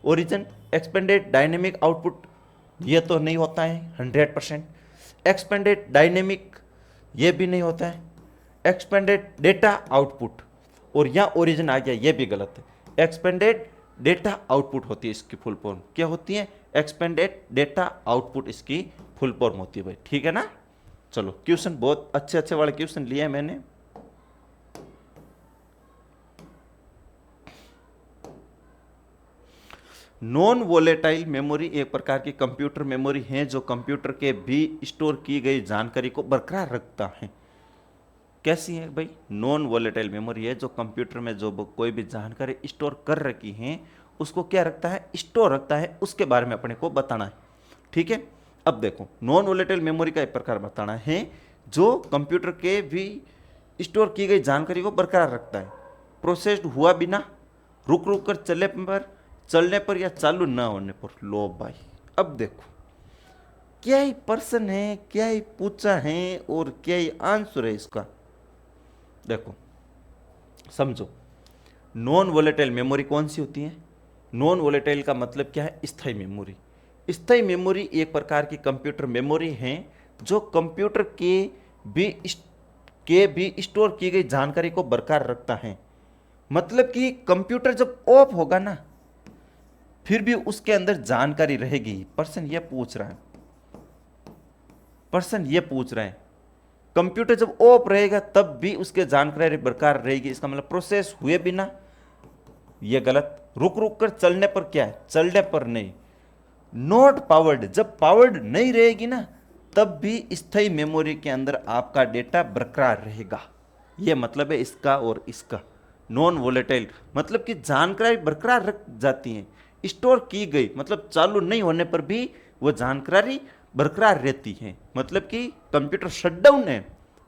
origin expanded dynamic output, ये तो नहीं होता है 100%। एक्सपेंडेड डायनेमिक, ये भी नहीं होता है। एक्सपेंडेड डेटा आउटपुट, और यहाँ ओरिजिन आ गया, ये भी गलत है। एक्सपेंडेड डेटा आउटपुट होती है इसकी फुल फॉर्म। क्या होती है? एक्सपेंडेड डेटा आउटपुट इसकी फुल फॉर्म होती है भाई, ठीक है ना। चलो, क्वेश्चन बहुत अच्छे अच्छे वाले क्वेश्चन लिए हैं मैंने। नॉन वोलेटाइल मेमोरी एक प्रकार की कंप्यूटर मेमोरी है, जो कंप्यूटर के भी स्टोर की गई जानकारी को बरकरार रखता है। कैसी है भाई? नॉन वोलेटाइल मेमोरी है जो कंप्यूटर में जो कोई भी जानकारी स्टोर कर रखी है उसको क्या रखता है? स्टोर रखता है। उसके बारे में अपने को बताना है, ठीक है। अब देखो, नॉन वोलेटाइल मेमोरी का एक प्रकार बताना है जो कंप्यूटर के भी स्टोर की गई जानकारी को बरकरार रखता है, प्रोसेस्ड हुआ बिना, रुक रुक कर चलने पर या चालू ना होने पर। लो भाई, अब देखो क्या ही प्रश्न है, क्या ही पूछा है और क्या ही आंसर है इसका। देखो समझो, नॉन वोलेटाइल मेमोरी कौन सी होती है? नॉन वोलेटाइल का मतलब क्या है? स्थायी मेमोरी। स्थायी मेमोरी एक प्रकार की कंप्यूटर मेमोरी है जो कंप्यूटर के भी स्टोर की गई जानकारी को बरकरार रखता है। मतलब कि कंप्यूटर जब ऑफ होगा ना, फिर भी उसके अंदर जानकारी रहेगी। पर्सन ये पूछ रहा है, कंप्यूटर जब ऑफ रहेगा तब भी उसके जानकारी बरकरार रहेगी। इसका मतलब प्रोसेस हुए बिना, ये गलत। रुक रुक कर चलने पर क्या है? चलने पर नहीं। नॉट पावर्ड, जब पावर्ड नहीं रहेगी ना तब भी स्थायी मेमोरी के अंदर आपका डेटा बरकरार रहेगा। यह मतलब है इसका और इसका। नॉन वोलेटाइल मतलब कि जानकारी बरकरार रख जाती है, स्टोर की गई, मतलब चालू नहीं होने पर भी वो जानकारी बरकरार रहती है। मतलब कि कंप्यूटर शटडाउन है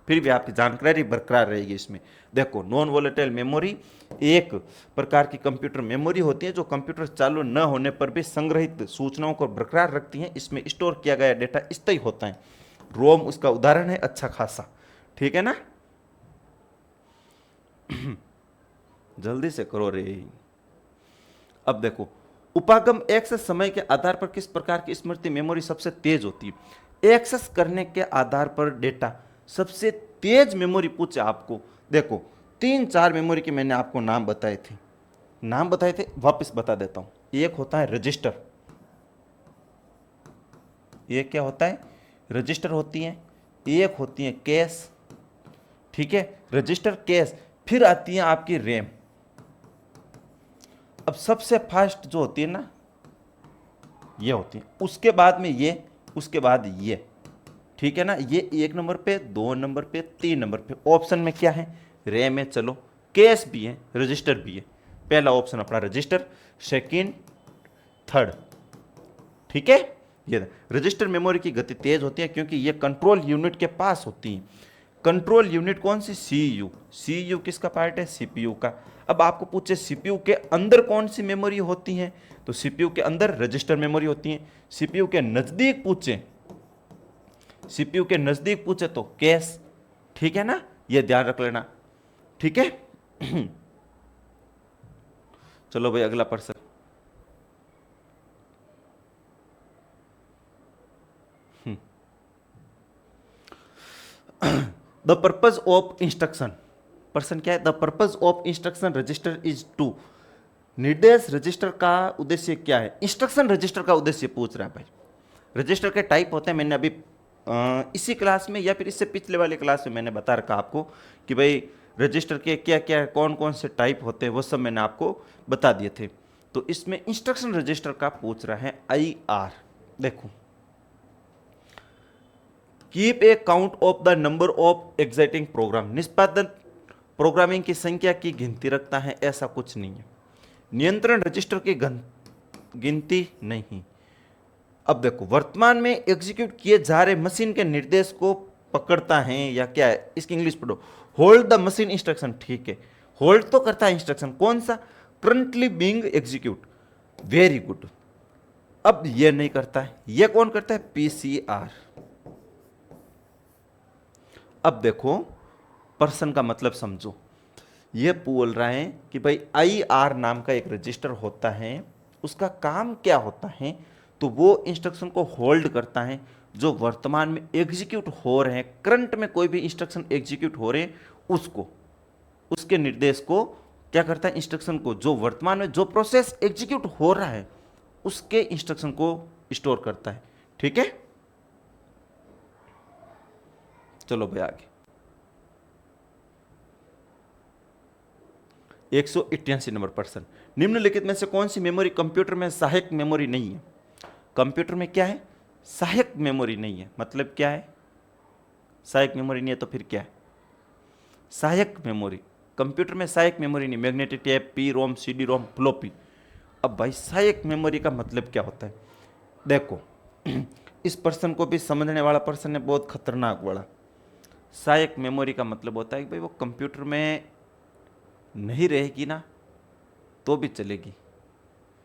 फिर भी आपकी जानकारी बरकरार रहेगी इसमें। देखो, नॉन वोलेटाइल मेमोरी एक प्रकार की कंप्यूटर मेमोरी होती है जो कंप्यूटर चालू न होने पर भी संग्रहित सूचनाओं को बरकरार रखती है। इसमें स्टोर किया गया डेटा स्थायी होता है। रोम उसका उदाहरण है अच्छा खासा, ठीक है ना। जल्दी से करो रे। अब देखो, उपागम एक्सेस समय के आधार पर किस प्रकार की स्मृति मेमोरी सबसे तेज होती है? एक्सेस करने के आधार पर डेटा सबसे तेज मेमोरी पूछे आपको। देखो, 3-4 मेमोरी के मैंने आपको नाम बताए थे, वापस बता देता हूं। एक होता है रजिस्टर, ये क्या होता है? रजिस्टर होती है। एक होती है कैश, ठीक है, रजिस्टर कैश। फिर आती है आपकी रैम। अब सबसे फास्ट जो होती है ना, ये होती है। उसके बाद में ये, उसके बाद ये, ठीक है ना। ये 1 नंबर पे, 2 नंबर पे, 3 नंबर पे। ऑप्शन में क्या है, रैम है, चलो कैश भी है, रजिस्टर भी है। पहला ऑप्शन अपना रजिस्टर, सेकंड, थर्ड, ठीक है। ये रजिस्टर मेमोरी की गति तेज होती है क्योंकि ये कंट्रोल यूनिट के पास होती है। कंट्रोल यूनिट कौन सी, सीयू। सीयू किसका पार्ट है, सीपीयू का। अब आपको पूछे सीपीयू के अंदर कौन सी मेमोरी होती है, तो सीपीयू के अंदर रजिस्टर मेमोरी होती है। सीपीयू के नजदीक पूछे, सीपीयू के नजदीक पूछे तो कैश, ठीक है ना, ये ध्यान रख लेना, ठीक है। चलो भाई अगला प्रश्न। द पर्पज ऑफ इंस्ट्रक्शन, प्रश्न क्या है, the purpose of instruction register is to. निर्देश रजिस्टर का उद्देश्य क्या है, इंस्ट्रक्शन रजिस्टर का उद्देश्य पूछ रहा है भाई। रजिस्टर के टाइप होते हैं, मैंने अभी इसी क्लास में या फिर इससे पिछले वाले क्लास में मैंने बता रखा आपको कि भाई रजिस्टर के क्या क्या कौन कौन से टाइप होते हैं, वो सब मैंने आपको बता दिए थे। तो इसमें इंस्ट्रक्शन रजिस्टर का पूछ रहा है IR। देखो, keep a count of the number of executing program, निष्पादन प्रोग्रामिंग की संख्या की गिनती रखता है, ऐसा कुछ नहीं है। नियंत्रण रजिस्टर की गिनती नहीं। अब देखो, वर्तमान में एग्जीक्यूट किए जा रहे मशीन के निर्देश को पकड़ता है या क्या है, इसकी इंग्लिश पढ़ो, होल्ड द मशीन इंस्ट्रक्शन, ठीक है। होल्ड तो करता है इंस्ट्रक्शन, कौन सा, currently being execute, very good. अब ये नहीं करता है, ये कौन करता है, PCR। अब देखो पर्सन का मतलब समझो, ये बोल रहे हैं कि भाई IR नाम का एक रजिस्टर होता है, उसका काम क्या होता है, तो वो इंस्ट्रक्शन को होल्ड करता है जो वर्तमान में एग्जीक्यूट हो रहे हैं। करंट में कोई भी इंस्ट्रक्शन एग्जीक्यूट हो रहे हैं उसको, उसके निर्देश को क्या करता है, इंस्ट्रक्शन को, जो वर्तमान में जो प्रोसेस एग्जीक्यूट हो रहा है उसके इंस्ट्रक्शन को स्टोर करता है, ठीक है। चलो भाई आगे, 188 नंबर प्रश्न, निम्नलिखित में से कौन सी मेमोरी कंप्यूटर में सहायक मेमोरी नहीं है। कंप्यूटर में क्या है, सहायक मेमोरी नहीं है, मतलब क्या है, सहायक मेमोरी नहीं है तो फिर क्या है, सहायक मेमोरी। कंप्यूटर में सहायक मेमोरी नहीं, magnetic tape, PROM, CD-ROM, floppy. अब भाई सहायक मेमोरी का मतलब क्या होता है, देखो इस प्रश्न को भी समझने वाला प्रश्न है, बहुत खतरनाक वाला। सहायक मेमोरी का मतलब होता है कि भाई वो कंप्यूटर में नहीं रहेगी ना तो भी चलेगी।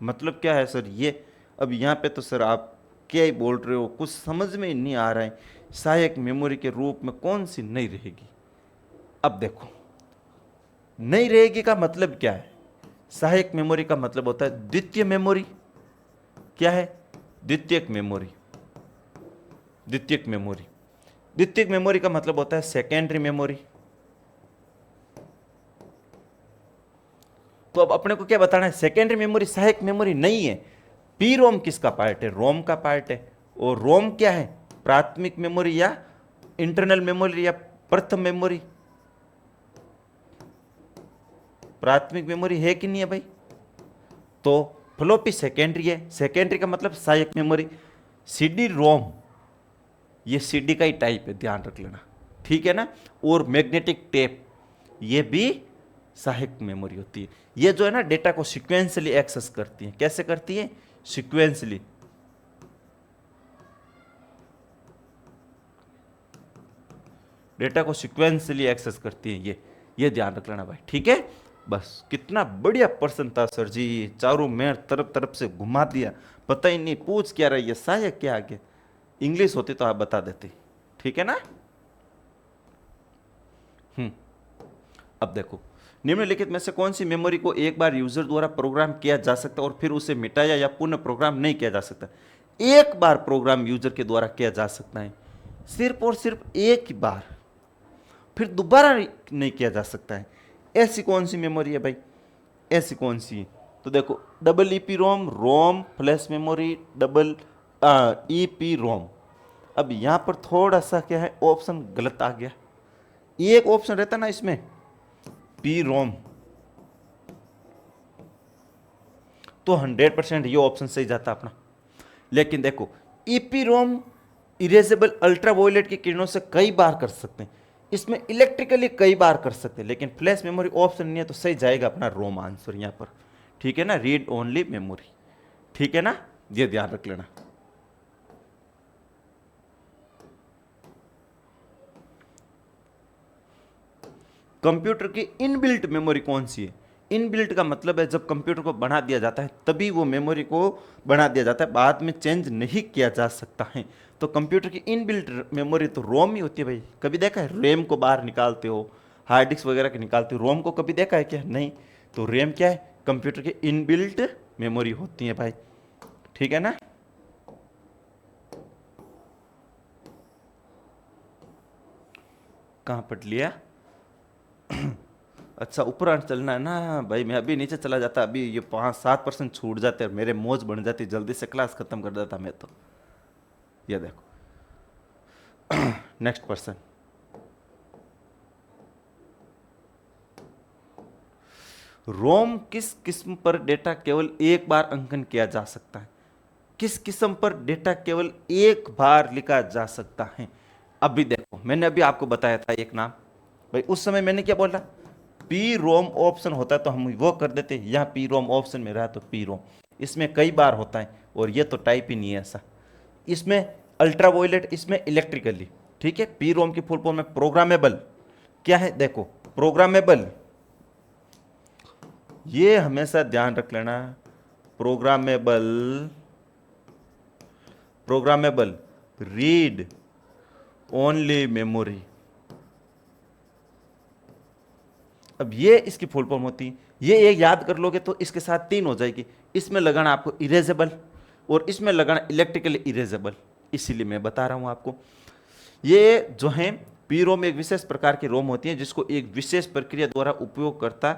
मतलब क्या है सर ये, अब यहाँ पे तो सर आप क्या ही बोल रहे हो, कुछ समझ में ही नहीं आ रहा है। सहायक मेमोरी के रूप में कौन सी नहीं रहेगी। अब देखो, नहीं रहेगी का मतलब क्या है, सहायक मेमोरी का मतलब होता है द्वितीय मेमोरी। क्या है, द्वितीयक मेमोरी। द्वितीयक मेमोरी, द्वितीयक मेमोरी का मतलब होता है सेकेंडरी मेमोरी। तो अब अपने को क्या बताना है, सेकेंडरी मेमोरी सहायक मेमोरी नहीं है। PROM किसका पार्ट है, रोम का पार्ट है। और रोम क्या है, प्राथमिक मेमोरी या इंटरनल मेमोरी या प्रथम मेमोरी, प्राथमिक मेमोरी है कि नहीं है भाई। तो फ्लॉपी सेकेंडरी है, सेकेंडरी का मतलब सहायक मेमोरी। CD-ROM ये CD का ही टाइप है, ध्यान रख लेना, ठीक है ना। और मैग्नेटिक टेप ये भी सहायक मेमोरी होती है। ये जो है ना डेटा को सीक्वेंसली एक्सेस करती है, कैसे करती है, सीक्वेंसली। डेटा को सीक्वेंसली एक्सेस करती है ये ध्यान रख लेना भाई, ठीक है। बस कितना बढ़िया प्रश्न था सर जी, चारों मेर तरफ तरफ से घुमा दिया, पता ही नहीं पूछ क्या रही है, सहायक क्या आगे। इंग्लिश होती तो आप बता देते, ठीक है ना। अब देखो, निम्नलिखित में से कौन सी मेमोरी को एक बार यूजर द्वारा प्रोग्राम किया जा सकता है और फिर उसे मिटाया या पुनः प्रोग्राम नहीं किया जा सकता। एक बार प्रोग्राम यूजर के द्वारा किया जा सकता है, सिर्फ और सिर्फ एक ही बार, फिर दोबारा नहीं किया जा सकता है। ऐसी कौन सी मेमोरी है भाई, ऐसी कौन सी है, तो देखो EEPROM, ROM flash memory, EPROM। अब यहाँ पर थोड़ा सा क्या है, ऑप्शन गलत आ गया। एक ऑप्शन रहता ना इसमें PROM, तो 100% ये ऑप्शन सही जाता अपना। लेकिन देखो EPROM इरेजेबल अल्ट्रावायलेट की किरणों से कई बार कर सकते हैं, इसमें इलेक्ट्रिकली कई बार कर सकते हैं, लेकिन फ्लैश मेमोरी ऑप्शन नहीं है, तो सही जाएगा अपना रोम आंसर यहाँ पर। ठीक है ना, रीड ओनली मेमोरी। ठीक है ना, ये ध्यान रख लेना। कंप्यूटर की इनबिल्ट मेमोरी कौन सी है? इनबिल्ट का मतलब है जब कंप्यूटर को बना दिया जाता है तभी वो मेमोरी को बना दिया जाता है, बाद में चेंज नहीं किया जा सकता है। तो कंप्यूटर की इनबिल्ट मेमोरी तो रोम ही होती है भाई। कभी देखा है रैम को बाहर निकालते हो, हार्ड डिस्क वगैरह के निकालते हो, रोम को कभी देखा है क्या? नहीं। तो रैम क्या है? कंप्यूटर की इनबिल्ट मेमोरी होती है भाई। ठीक है ना। कहाँ पढ़ लिया? अच्छा, ऊपर चलना है ना भाई। मैं अभी नीचे चला जाता, अभी ये 5-7% छूट जाते और मेरे मौज बन जाती, जल्दी से क्लास खत्म कर देता मैं तो। ये देखो नेक्स्ट पर्सन। रोम किस किस्म पर डेटा केवल एक बार अंकन किया जा सकता है? किस किस्म पर डेटा केवल एक बार लिखा जा सकता है? अभी देखो, मैंने अभी आपको बताया था एक नाम भाई, उस समय मैंने क्या बोला? पी रोम ऑप्शन होता तो हम वो कर देते, यहाँ पी रोम ऑप्शन में रहा तो पी रोम। इसमें कई बार होता है और ये तो टाइप ही नहीं है ऐसा। इसमें अल्ट्रावायलेट, इसमें इलेक्ट्रिकली। ठीक है, पी रोम की फुल फॉर्म में प्रोग्रामेबल। क्या है देखो, प्रोग्रामेबल, ये हमेशा ध्यान रख लेना। Programmable, programmable read only memory. अब ये इसकी फुल फॉर्म होती है, ये एक याद कर लोगे तो इसके साथ 3 हो जाएगी। इसमें लगाना आपको इरेजेबल और इसमें लगाना इलेक्ट्रिकली इरेजेबल, इसीलिए मैं बता रहा हूं आपको। ये जो है पी रोम एक विशेष प्रकार की रोम होती है जिसको एक विशेष प्रक्रिया द्वारा उपयोगकर्ता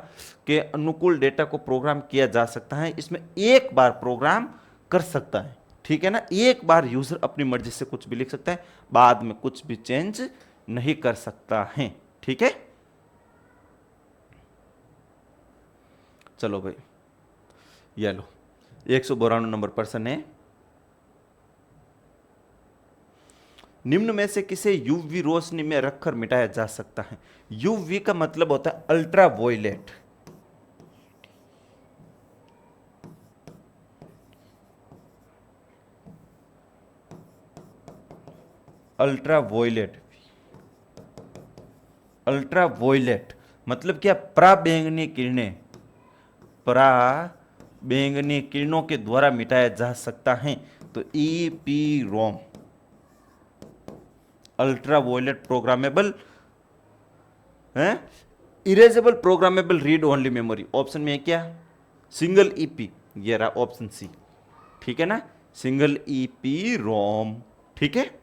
के अनुकूल डेटा को प्रोग्राम किया जा सकता है। इसमें एक बार प्रोग्राम कर सकता है। ठीक है ना, एक बार यूजर अपनी मर्जी से कुछ भी लिख सकता है, बाद में कुछ भी चेंज नहीं कर सकता है। ठीक है, चलो भाई, ये लो 192 नंबर प्रश्न है। निम्न में से किसे यूवी रोशनी में रखकर मिटाया जा सकता है? यूवी का मतलब होता है ultraviolet. Ultraviolet, ultraviolet मतलब क्या? पराबैंगनी किरणें, पराबैंगनी किरणों के द्वारा मिटाया जा सकता है। तो ईपी रोम, अल्ट्रा वायलेट प्रोग्रामेबल है, erasable programmable read only memory. Option में है क्या? सिंगल ईपी, ये रहा ऑप्शन सी। ठीक है ना, सिंगल ईपी रोम। ठीक है,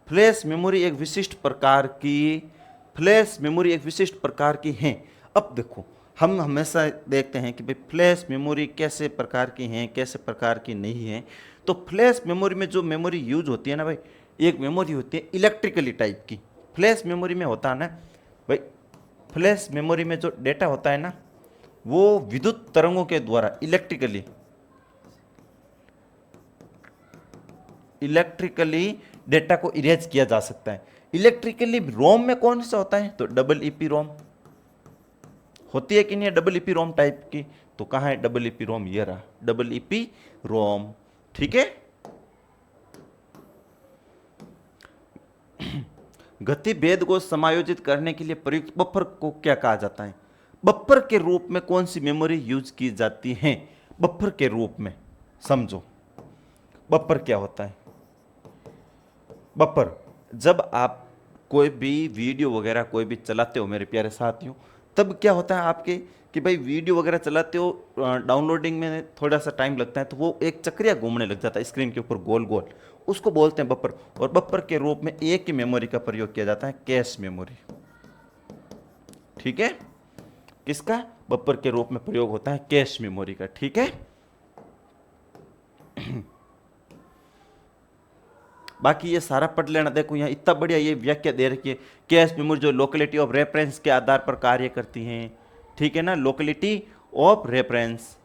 फ्लैश मेमोरी एक विशिष्ट प्रकार की, फ्लैश मेमोरी एक विशिष्ट प्रकार की है। अब देखो, हम हमेशा देखते हैं कि भाई फ्लैश मेमोरी कैसे प्रकार की हैं, कैसे प्रकार की नहीं है। तो फ्लैश मेमोरी में जो मेमोरी यूज होती है ना भाई, एक मेमोरी होती है इलेक्ट्रिकली टाइप की। फ्लैश मेमोरी में होता है ना भाई, फ्लैश मेमोरी में जो डेटा होता है ना, वो विद्युत तरंगों के द्वारा इलेक्ट्रिकली डेटा को इरेज किया जा सकता है। इलेक्ट्रिकली रोम में कौन सा होता है? तो डबल ईपी रोम होती है कि नहीं है, डबल ईपी रोम टाइप की। तो कहां है डबल ईपी रोम? ये रहा डबल ईपी रोम। ठीक है, गति भेद को समायोजित करने के लिए प्रयुक्त बफर को क्या कहा जाता है? बफर के रूप में कौन सी मेमोरी यूज की जाती है? बफर के रूप में समझो, बफर क्या होता है? बफर, जब आप कोई भी वीडियो वगैरह कोई भी चलाते हो मेरे प्यारे साथियों, तब क्या होता है आपके कि भाई वीडियो वगैरह चलाते हो, डाउनलोडिंग में थोड़ा सा टाइम लगता है, तो वो एक चक्रिया घूमने लग जाता है स्क्रीन के ऊपर गोल गोल, उसको बोलते हैं बफर। और बफर के रूप में एक ही मेमोरी का प्रयोग किया जाता है, कैश मेमोरी। ठीक है, किसका? बफर के रूप में प्रयोग होता है कैश मेमोरी का। ठीक है, बाकी ये सारा पढ़ लेना। देखो यहाँ इतना बढ़िया ये व्याख्या दे रखी है, कैश मेमोरी जो लोकेलिटी ऑफ रेफरेंस के आधार पर कार्य करती हैं। ठीक है ना, लोकेलिटी ऑफ रेफरेंस।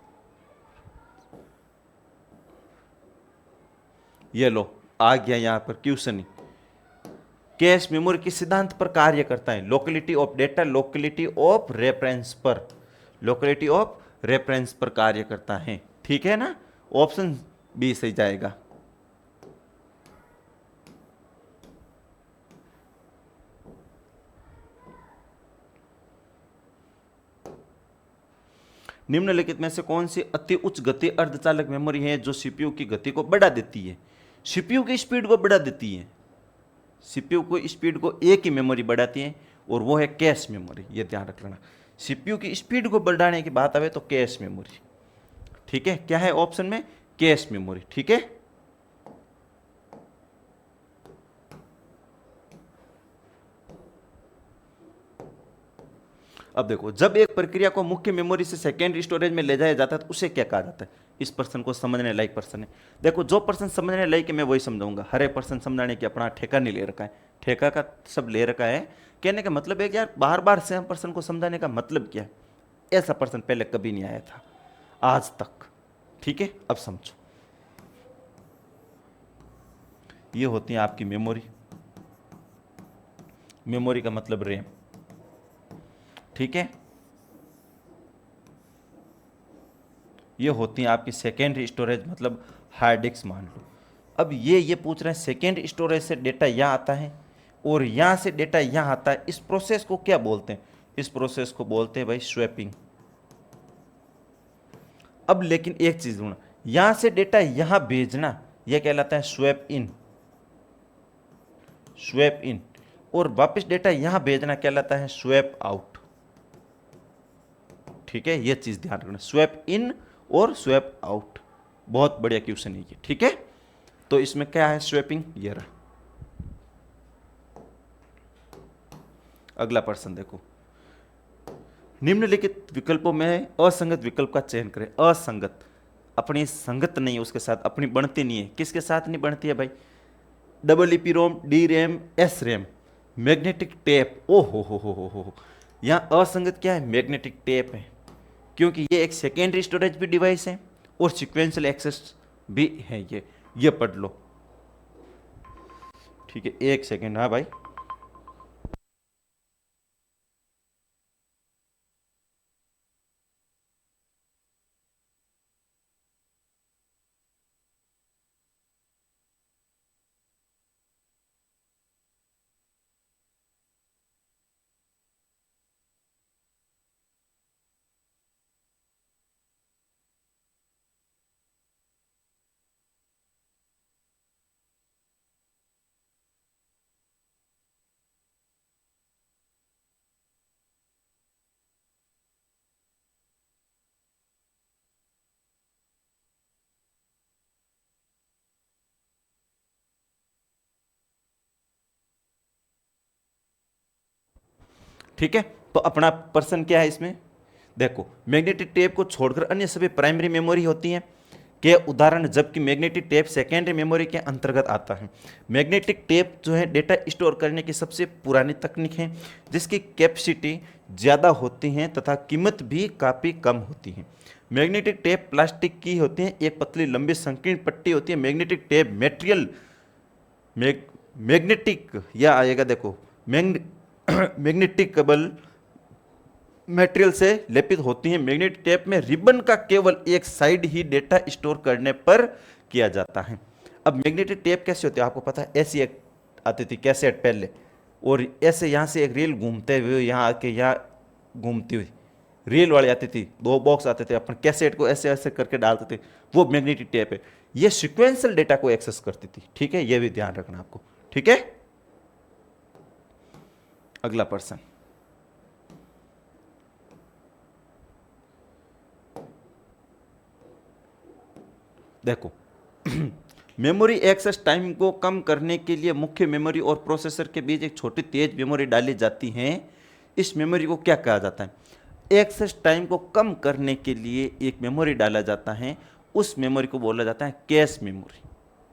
ये लो आ गया यहाँ पर क्वेश्चन ही। कैश मेमोरी किस सिद्धांत पर कार्य करता है? Locality of data, locality of reference पर, लोकेलिटी ऑफ रेफरेंस पर कार्य करता है। ठीक है ना, ऑप्शन बी सही जाएगा। निम्नलिखित में से कौन सी अति उच्च गति अर्धचालक मेमोरी है जो सीपीयू की गति को बढ़ा देती है? सीपीयू की स्पीड को बढ़ा देती है। सीपीयू को स्पीड को एक ही मेमोरी बढ़ाती है और वो है कैश मेमोरी। ये ध्यान रख लेना, सीपीयू की स्पीड को बढ़ाने की बात आवे तो कैश मेमोरी। ठीक है, क्या है ऑप्शन में? Cache memory. ठीक है, अब देखो, जब एक प्रक्रिया को मुख्य मेमोरी से सेकेंडरी स्टोरेज में ले जाया जाता है तो उसे क्या कहा जाता है? इस पर्सन को समझने लायक पर्सन है। देखो, जो पर्सन समझने लायक है मैं वही समझाऊंगा, हर एक पर्सन समझाने की अपना ठेका नहीं ले रखा है। ठेका का सब ले रखा है, कहने का मतलब है कि यार बार बार सेम पर्सन को समझाने का मतलब क्या है? ऐसा पर्सन पहले कभी नहीं आया था आज तक। ठीक है, अब समझो, ये होती है आपकी मेमोरी। मेमोरी का मतलब रैम। ठीक है, ये होती है आपकी सेकेंडरी स्टोरेज, मतलब हार्ड डिस्क मान लो। अब ये पूछ रहे हैं सेकेंडरी स्टोरेज से डेटा यहाँ आता है और यहाँ से डेटा यहाँ आता है, इस प्रोसेस को क्या बोलते हैं? इस प्रोसेस को बोलते हैं भाई स्वैपिंग। अब लेकिन एक चीज होना, यहाँ से डेटा यहाँ भेजना यह कहलाता है स्वैप इन। Swap in. और वापस डेटा यहाँ भेजना कहलाता है स्वैप आउट। ठीक है, ये चीज ध्यान रखना, स्वैप इन और स्वैप आउट। बहुत बढ़िया क्वेश्चन है ये। ठीक है, तो इसमें क्या है? स्वैपिंग। ये रहा। अगला प्रश्न देखो, निम्नलिखित विकल्पों में असंगत विकल्प का चयन करें। असंगत, अपनी संगत नहीं है उसके साथ, अपनी बढ़ती नहीं है। किसके साथ नहीं बढ़ती है भाई? Double EP ROM, D RAM, S RAM, magnetic tape. ओ हो। यहाँ असंगत क्या है? मैग्नेटिक टेप है, क्योंकि ये एक सेकेंडरी स्टोरेज भी डिवाइस है और सिक्वेंशियल एक्सेस भी है। ये पढ़ लो। ठीक है, एक सेकेंड। हाँ भाई, ठीक है, तो अपना पर्सन क्या है इसमें? देखो, मैग्नेटिक टेप को छोड़कर अन्य सभी प्राइमरी मेमोरी होती हैं के उदाहरण, जबकि मैग्नेटिक टेप सेकेंडरी मेमोरी के अंतर्गत आता है। मैग्नेटिक टेप जो है डेटा स्टोर करने की सबसे पुरानी तकनीक है, जिसकी कैपेसिटी ज़्यादा होती है तथा कीमत भी काफ़ी कम होती है। मैग्नेटिक टेप प्लास्टिक की होती है, एक पतली लंबी संकीर्ण पट्टी होती है। मैग्नेटिक टेप मेटेरियल मैग्नेटिक या आएगा, देखो मैग्नेटिकबल मटेरियल से लेपित होती हैं। मैग्नेटिक टेप में रिबन का केवल एक साइड ही डेटा स्टोर करने पर किया जाता है। अब मैग्नेटिक टेप कैसे होती है आपको पता है? ऐसी एक आती थी कैसेट पहले, और ऐसे यहाँ से एक रील घूमते हुए यहाँ आके यहाँ घूमती हुई रील वाली आती थी। दो बॉक्स आते थे, अपन कैसेट को ऐसे ऐसे करके डालते थे, वो मैग्नेटिक टेप है। ये सिक्वेंशियल डेटा को एक्सेस करती थी। ठीक है, ये भी ध्यान रखना आपको। ठीक है, अगला प्रश्न, देखो मेमोरी एक्सेस टाइम को कम करने के लिए मुख्य मेमोरी और प्रोसेसर के बीच एक छोटी तेज मेमोरी डाली जाती है। इस मेमोरी को क्या कहा जाता है? एक्सेस टाइम को कम करने के लिए एक मेमोरी डाला जाता है, उस मेमोरी को बोला जाता है कैश मेमोरी।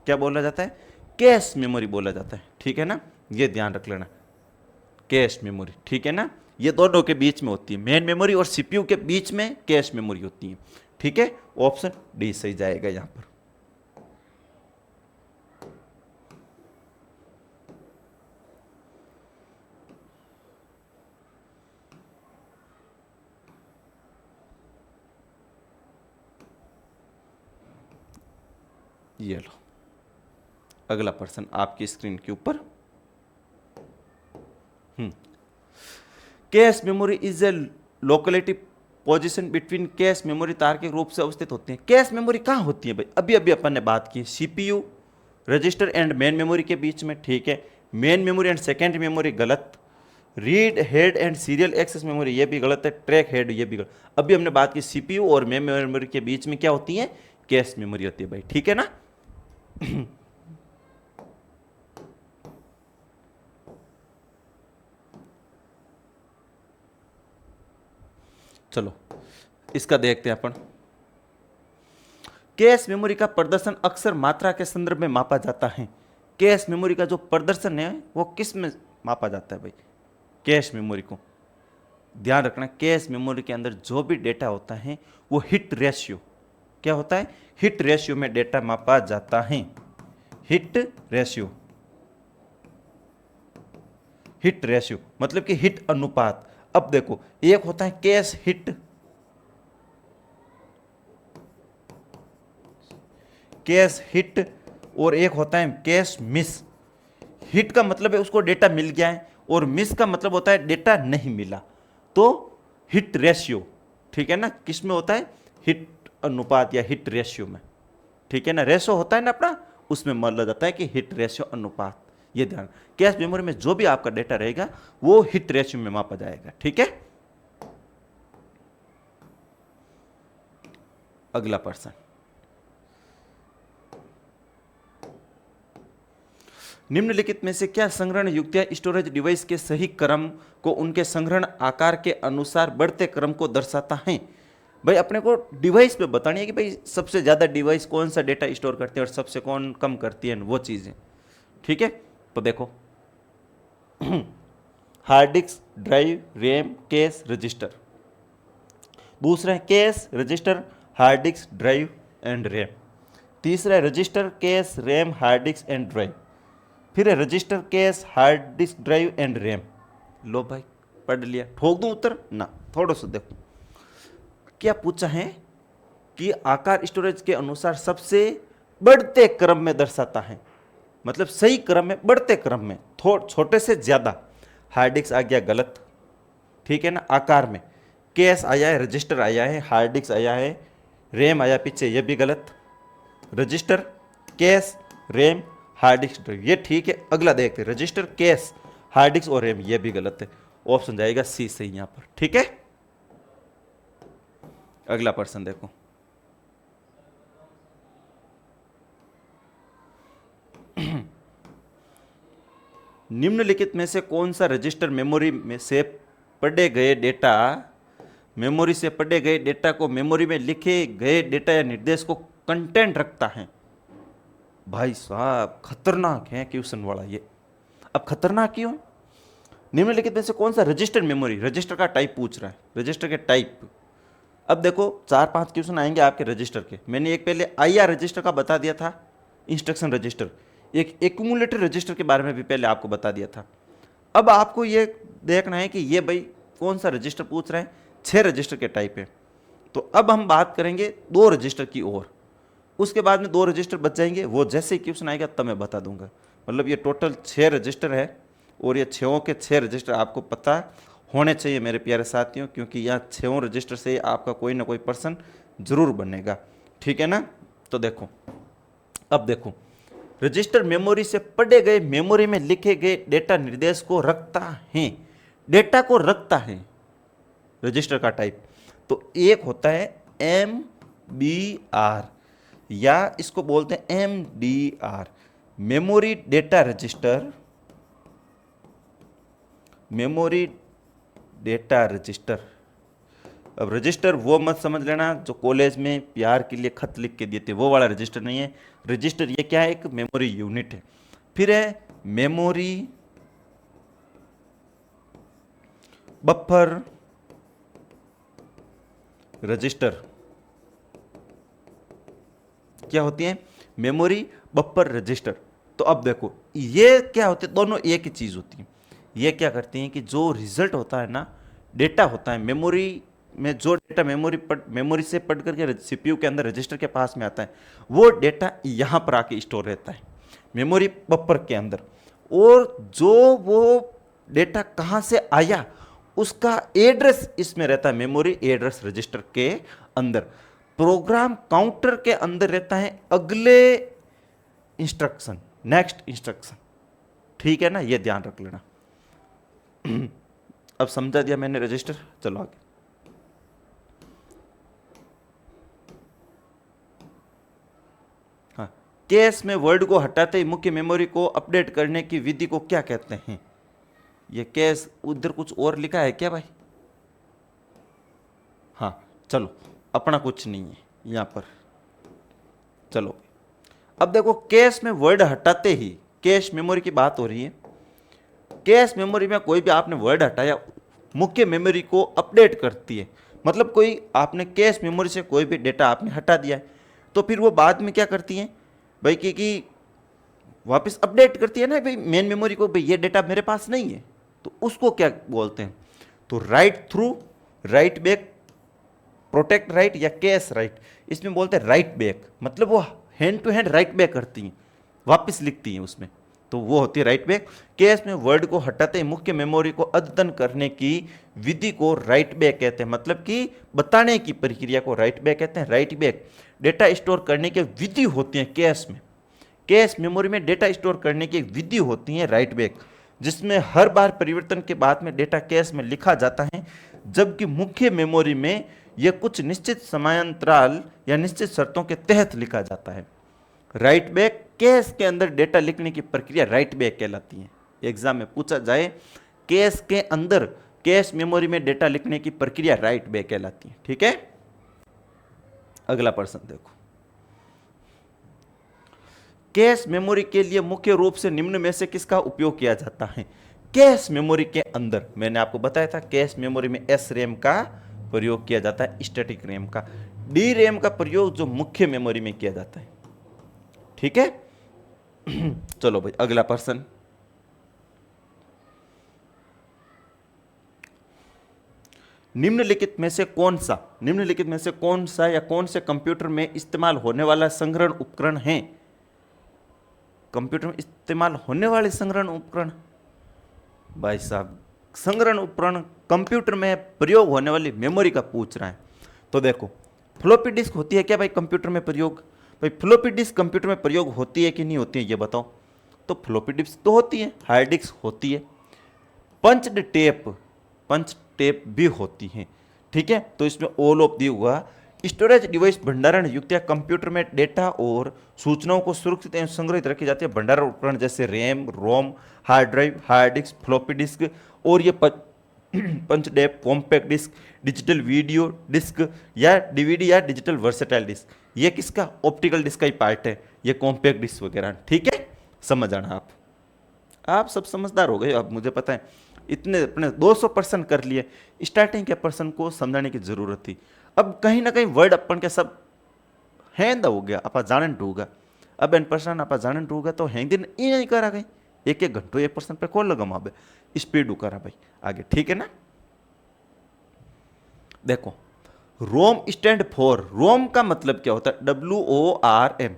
क्या बोला जाता है? कैश मेमोरी बोला जाता है। ठीक है ना, ये ध्यान रख लेना, कैश मेमोरी। ठीक है ना, ये दोनों के बीच में होती है, मेन मेमोरी और सीपीयू के बीच में कैश मेमोरी होती है। ठीक है, ऑप्शन डी सही जाएगा यहाँ पर। ये लो अगला प्रश्न आपकी स्क्रीन के ऊपर। Cache memory is a locality position between cache memory तार्किक रूप से अवस्थित होती है। कैश मेमोरी कहाँ होती है भाई? अभी अभी अपन ने बात की CPU register and main memory के बीच में, ठीक है। Main memory and secondary memory गलत। Read head and serial access memory ये भी गलत है। ट्रैक हेड ये भी गलत। अभी हमने बात की सीपीयू और मेन मेमोरी के बीच में क्या होती है? कैश मेमोरी होती है भाई, ठीक है ना। चलो इसका देखते हैं अपन। कैश मेमोरी का प्रदर्शन अक्सर मात्रा के संदर्भ में मापा जाता है। कैश मेमोरी का जो प्रदर्शन है वो किस में मापा जाता है भाई? कैश मेमोरी को ध्यान रखना, कैश मेमोरी के अंदर जो भी डेटा होता है वो हिट रेशियो, क्या होता है? हिट रेशियो में डेटा मापा जाता है। हिट रेशियो, हिट रेशियो मतलब कि हिट अनुपात। अब देखो एक होता है कैश हिट, कैश हिट, और एक होता है कैश मिस। हिट का मतलब है उसको डेटा मिल गया है और मिस का मतलब होता है डेटा नहीं मिला। तो हिट रेशियो, ठीक है ना, किस में होता है? हिट अनुपात या हिट रेशियो में, ठीक है ना। रेशियो होता है ना अपना, उसमें माना जाता है कि हिट रेशियो अनुपात। ये ध्यान, कैश मेमोरी में जो भी आपका डेटा रहेगा वो हिट रेशियो में मापा जाएगा, ठीक है। अगला प्रश्न, निम्नलिखित में से क्या संग्रहण युक्तियां स्टोरेज डिवाइस के सही क्रम को उनके संग्रहण आकार के अनुसार बढ़ते क्रम को दर्शाता है? भाई अपने को डिवाइस पे बतानी है कि भाई सबसे ज्यादा डिवाइस कौन सा डेटा स्टोर करती है और सबसे कौन कम करती है, वो चीजें, ठीक है। तो देखो hard disk, drive, RAM, cache, register. दूसरा है cache, register, hard disk, drive and RAM. तीसरा है register, cache, RAM, hard disk and drive. फिर है register, cache, hard disk, drive and RAM. लो भाई पढ़ लिया, ठोक दूं उत्तर ना, थोड़ा सा देखो क्या पूछा है कि आकार स्टोरेज के अनुसार सबसे बढ़ते क्रम में दर्शाता है, मतलब सही क्रम में, बढ़ते क्रम में, छोटे से ज्यादा। हार्ड डिस्क आ गया गलत, ठीक है ना, आकार में। कैश आया है, रजिस्टर आया है, हार्ड डिस्क आया है, रैम आया पीछे, ये भी गलत। Register, cache, RAM, hard disc, ये ठीक है। अगला देखते हैं, रजिस्टर, कैश, हार्ड डिस्क और रैम, ये भी गलत है। ऑप्शन जाएगा सी सही यहां पर, ठीक है। अगला प्रश्न देखो, निम्नलिखित में से कौन सा रजिस्टर मेमोरी में से पढ़े गए डेटा, मेमोरी से पढ़े गए डेटा को मेमोरी में लिखे गए डेटा या निर्देश को कंटेंट रखता है? भाई साहब खतरनाक है क्वेश्चन वाला ये। अब खतरनाक क्यों है? निम्नलिखित में से कौन सा रजिस्टर मेमोरी, रजिस्टर का टाइप पूछ रहा है, रजिस्टर के टाइप। अब देखो 4-5 क्वेश्चन आएंगे आपके रजिस्टर के। मैंने एक पहले आईआर रजिस्टर का बता दिया था, इंस्ट्रक्शन रजिस्टर। एक एक्यूमुलेटर रजिस्टर के बारे में भी पहले आपको बता दिया था। अब आपको ये देखना है कि ये भाई कौन सा रजिस्टर पूछ रहे हैं। 6 रजिस्टर के टाइप है। तो अब हम बात करेंगे 2 रजिस्टर की ओर, उसके बाद में 2 रजिस्टर बच जाएंगे, वो जैसे ही क्वेश्चन आएगा तब मैं बता दूंगा। मतलब ये टोटल 6 रजिस्टर है और ये 6 के 6 रजिस्टर आपको पता होने चाहिए मेरे प्यारे साथियों, क्योंकि यहाँ 6 रजिस्टर से आपका कोई ना कोई प्रश्न जरूर बनेगा, ठीक है ना। तो देखो, अब देखो, रजिस्टर मेमोरी से पढ़े गए मेमोरी में लिखे गए डेटा निर्देश को रखता है, डेटा को रखता है रजिस्टर का टाइप। तो एक होता है MBR या इसको बोलते हैं MDR, memory data register, memory data register. अब रजिस्टर वो मत समझ लेना जो कॉलेज में प्यार के लिए खत लिख के देते, वो वाला रजिस्टर नहीं है। रजिस्टर ये क्या है? एक मेमोरी यूनिट है। फिर है मेमोरी बफर रजिस्टर। क्या होती है? Memory buffer register. तो अब देखो ये क्या होते हैं, दोनों एक ही चीज होती है। ये क्या करती हैं कि जो रिजल्ट होता है ना, डेटा होता है मेमोरी में जो डेटा मेमोरी से पढ़ करके सीपीयू के अंदर रजिस्टर के पास में आता है, वो डेटा यहाँ पर आके स्टोर रहता है मेमोरी बफर के अंदर। और जो वो डेटा कहाँ से आया उसका एड्रेस इसमें रहता है मेमोरी एड्रेस रजिस्टर के अंदर। प्रोग्राम काउंटर के अंदर रहता है अगले इंस्ट्रक्शन, नेक्स्ट इंस्ट्रक्शन। ठीक है ना, ये ध्यान रख लेना। अब समझा दिया मैंने रजिस्टर, चलो आगे। हाँ, कैश में वर्ड को हटाते ही मुख्य मेमोरी को अपडेट करने की विधि को क्या कहते हैं? ये कैश उधर कुछ और लिखा है क्या भाई? हाँ चलो, अपना कुछ नहीं है यहां पर। चलो अब देखो, कैश में वर्ड हटाते ही, कैश मेमोरी की बात हो रही है। कैश मेमोरी में कोई भी आपने वर्ड हटाया, मुख्य मेमोरी को अपडेट करती है। मतलब कोई आपने कैश मेमोरी से कोई भी डेटा आपने हटा दिया है, तो फिर वो बाद में क्या करती है भाई कि वापस अपडेट करती है ना भाई मेन मेमोरी को, भाई ये डेटा मेरे पास नहीं है, तो उसको क्या बोलते हैं? तो write through, write back, protect write या कैश राइट, इसमें बोलते हैं राइट बैक। मतलब वो hand to hand write back करती हैं, वापस लिखती हैं उसमें, तो वो होती है राइट बैक। कैश में वर्ड को हटाते ही मुख्य मेमोरी को अद्यतन करने की विधि को राइट बैक कहते हैं। मतलब कि बताने की प्रक्रिया को राइट बैक कहते हैं। राइट बैक डेटा स्टोर करने की विधि होती है कैश में। कैश मेमोरी में डेटा स्टोर करने की विधि होती है राइट बैक, जिसमें हर बार परिवर्तन के बाद में डेटा कैश में लिखा जाता है, जबकि मुख्य मेमोरी में यह कुछ निश्चित समयांतराल या निश्चित शर्तों के तहत लिखा जाता है। राइट बैक, कैश के अंदर डेटा लिखने की प्रक्रिया राइट बैक कहलाती है। एग्जाम में पूछा जाए, कैश के अंदर, कैश मेमोरी में डेटा लिखने की प्रक्रिया राइट बैक कहलाती है। ठीक है, अगला प्रश्न देखो। कैश मेमोरी के लिए मुख्य रूप से निम्न में से किसका उपयोग किया जाता है? कैश मेमोरी के अंदर मैंने आपको बताया था, कैश मेमोरी में एस रैम का प्रयोग किया जाता है, स्टैटिक रैम का। डी रैम का प्रयोग जो मुख्य मेमोरी में किया जाता है। ठीक है, चलो भाई अगला प्रश्न। निम्नलिखित में से कौन सा या कौन से कंप्यूटर में इस्तेमाल होने वाला संग्रहण उपकरण है? कंप्यूटर में इस्तेमाल होने वाले संग्रहण उपकरण, भाई साहब संग्रहण उपकरण कंप्यूटर में प्रयोग होने वाली मेमोरी का पूछ रहा है। तो देखो, फ्लॉपी डिस्क होती है क्या भाई कंप्यूटर में प्रयोग? भाई फ्लॉपी डिस्क कंप्यूटर में प्रयोग होती है कि नहीं होती है, ये बताओ। तो फ्लॉपी डिस्क तो होती है, हार्ड डिस्क होती है, पंच टेप भी होती है। ठीक है, तो इसमें ऑल ऑफ दी हुआ। स्टोरेज डिवाइस भंडारण युक्त या कंप्यूटर में डेटा और सूचनाओं को सुरक्षित एवं संग्रहित रखी जाती है। भंडारण उपकरण जैसे RAM, ROM, hard drive, hard disk, floppy disk, और ये punch tape, compact disc, digital video disc या डीवीडी या डिजिटल वर्सेटाइल डिस्क, ये किसका? ऑप्टिकल डिस्क का ही पार्ट है, ये कॉम्पैक्ट डिस्क वगैरह। ठीक है, समझ आना आप सब समझदार हो गए। अब मुझे पता है इतने अपने 200% कर लिए, स्टार्टिंग के पर्सन को समझाने की जरूरत थी। अब कहीं ना कहीं वर्ड अपन के सब हैंद हो गया, आप जानन टूगा। अब एन पर्सन आप जानन टूगा तो हैंग दिन ये नहीं करा गई, एक घंटों एक पर्सन पे कॉल लगा माबे स्पीड करा भाई आगे। ठीक है ना, देखो रोम स्टैंड फॉर, रोम का मतलब क्या होता है? WORM,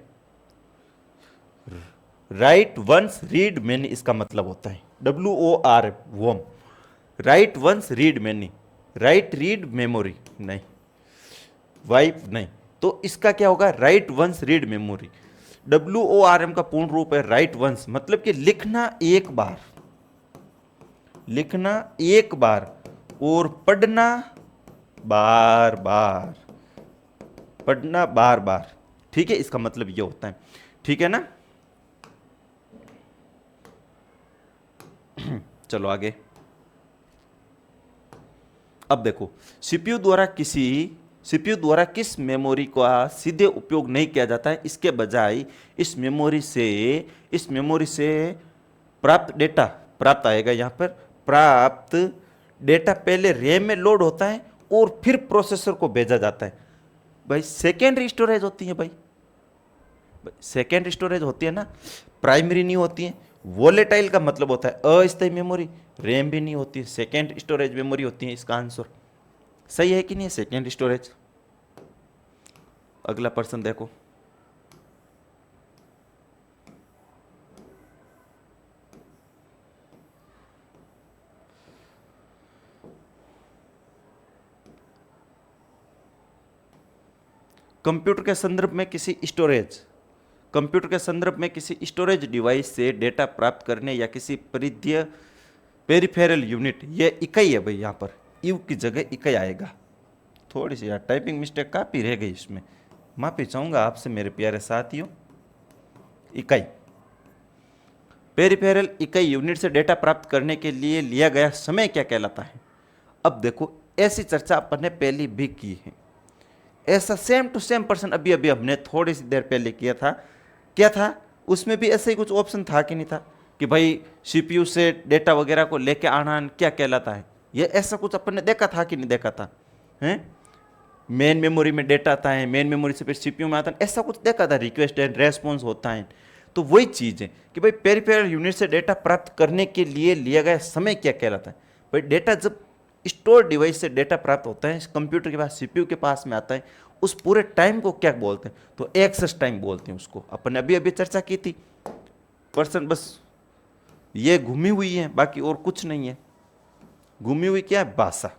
write once read many, इसका मतलब होता है WORM, worm, write once read many, write read memory नहीं, वाइप नहीं, तो इसका क्या होगा? Write once read memory. WORM का पूर्ण रूप है राइट वंस, मतलब कि लिखना एक बार, लिखना एक बार और पढ़ना बार बार, पढ़ना बार बार। ठीक है, इसका मतलब ये होता है। ठीक है ना, चलो आगे। अब देखो, सीपीयू द्वारा किस मेमोरी का सीधे उपयोग नहीं किया जाता है, इसके बजाय इस मेमोरी से प्राप्त आएगा। यहां पर प्राप्त डेटा पहले रैम में लोड होता है और फिर प्रोसेसर को भेजा जाता है। भाई सेकेंडरी स्टोरेज होती है, भाई सेकेंडरी स्टोरेज होती है ना, प्राइमरी नहीं होती है। वोलेटाइल का मतलब होता है अस्थायी मेमोरी, रैम भी नहीं होती है, सेकेंड स्टोरेज मेमोरी होती है इसका आंसर। सही है कि नहीं? Second storage. अगला प्रश्न देखो, कंप्यूटर के संदर्भ में किसी स्टोरेज कंप्यूटर के संदर्भ में किसी स्टोरेज डिवाइस से डेटा प्राप्त करने या किसी परिधीय पेरिफेरल यूनिट, ये इकाई है भाई, यहाँ पर यू की जगह इकाई आएगा। थोड़ी सी यार टाइपिंग मिस्टेक काफ़ी रह गई इसमें, माफी चाहूँगा आपसे मेरे प्यारे साथियों। इकाई, पेरिफेरल इकाई यूनिट से डेटा प्राप्त करने के लिए लिया गया समय क्या कहलाता है? अब देखो, ऐसी चर्चा अपन ने पहले भी की है, ऐसा सेम टू सेम पर्सन अभी अभी हमने थोड़ी सी देर पहले किया था। क्या था उसमें भी? ऐसा ही कुछ ऑप्शन था कि नहीं था कि भाई सीपीयू से डेटा वगैरह को लेके आना क्या कहलाता है? ये ऐसा कुछ अपन ने देखा था कि नहीं देखा था? हैं, मेन मेमोरी में डेटा आता है, मेन मेमोरी से फिर सीपीयू में आता है, ऐसा कुछ देखा था, रिक्वेस्ट एंड रेस्पॉन्स होता है। तो वही चीज़ है कि भाई पेरिफेरल यूनिट से डेटा प्राप्त करने के लिए लिया गया समय क्या कहलाता है? भाई डेटा जब स्टोर डिवाइस से डेटा प्राप्त होता है, कंप्यूटर के पास सीपीयू के पास में आता है, उस पूरे टाइम को क्या बोलते हैं? तो एक्सेस टाइम बोलते हैं उसको। अपन ने अभी अभी चर्चा की थी। पर्सन बस ये घूमी हुई है, बाकी और कुछ नहीं है। घूमी हुई क्या है? भाषा।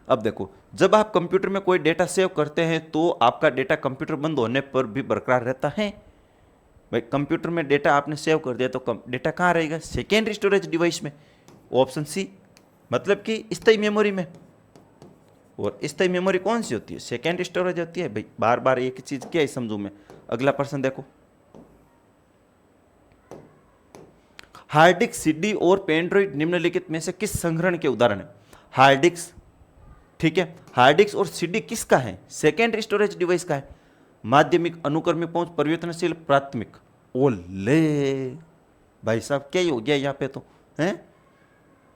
अब देखो, जब आप कंप्यूटर में कोई डेटा सेव करते हैं तो आपका डेटा कंप्यूटर बंद होने पर भी बरकरार रहता है। भाई कंप्यूटर में डेटा आपने सेव कर दिया तो डेटा कहाँ रहेगा? सेकेंडरी स्टोरेज डिवाइस में, ऑप्शन सी, मतलब कि स्थायी मेमोरी में। और स्थायी मेमोरी कौन सी होती है? सेकेंडरी स्टोरेज होती है। भाई बार बार एक ही चीज क्या है समझू मैं। अगला प्रश्न देखो, हार्ड डिस्क, सीडी और पेन ड्राइव निम्नलिखित में से किस संग्रहण के उदाहरण है? हार्ड डिस्क, ठीक है, हार्ड डिस्क और सीडी किसका है? सेकेंडरी स्टोरेज डिवाइस का है। माध्यमिक, अनुक्रमिक पहुंच, परिवर्तनशील, प्राथमिक। ओले भाई साहब, क्या ही हो गया यहाँ पे? तो हैं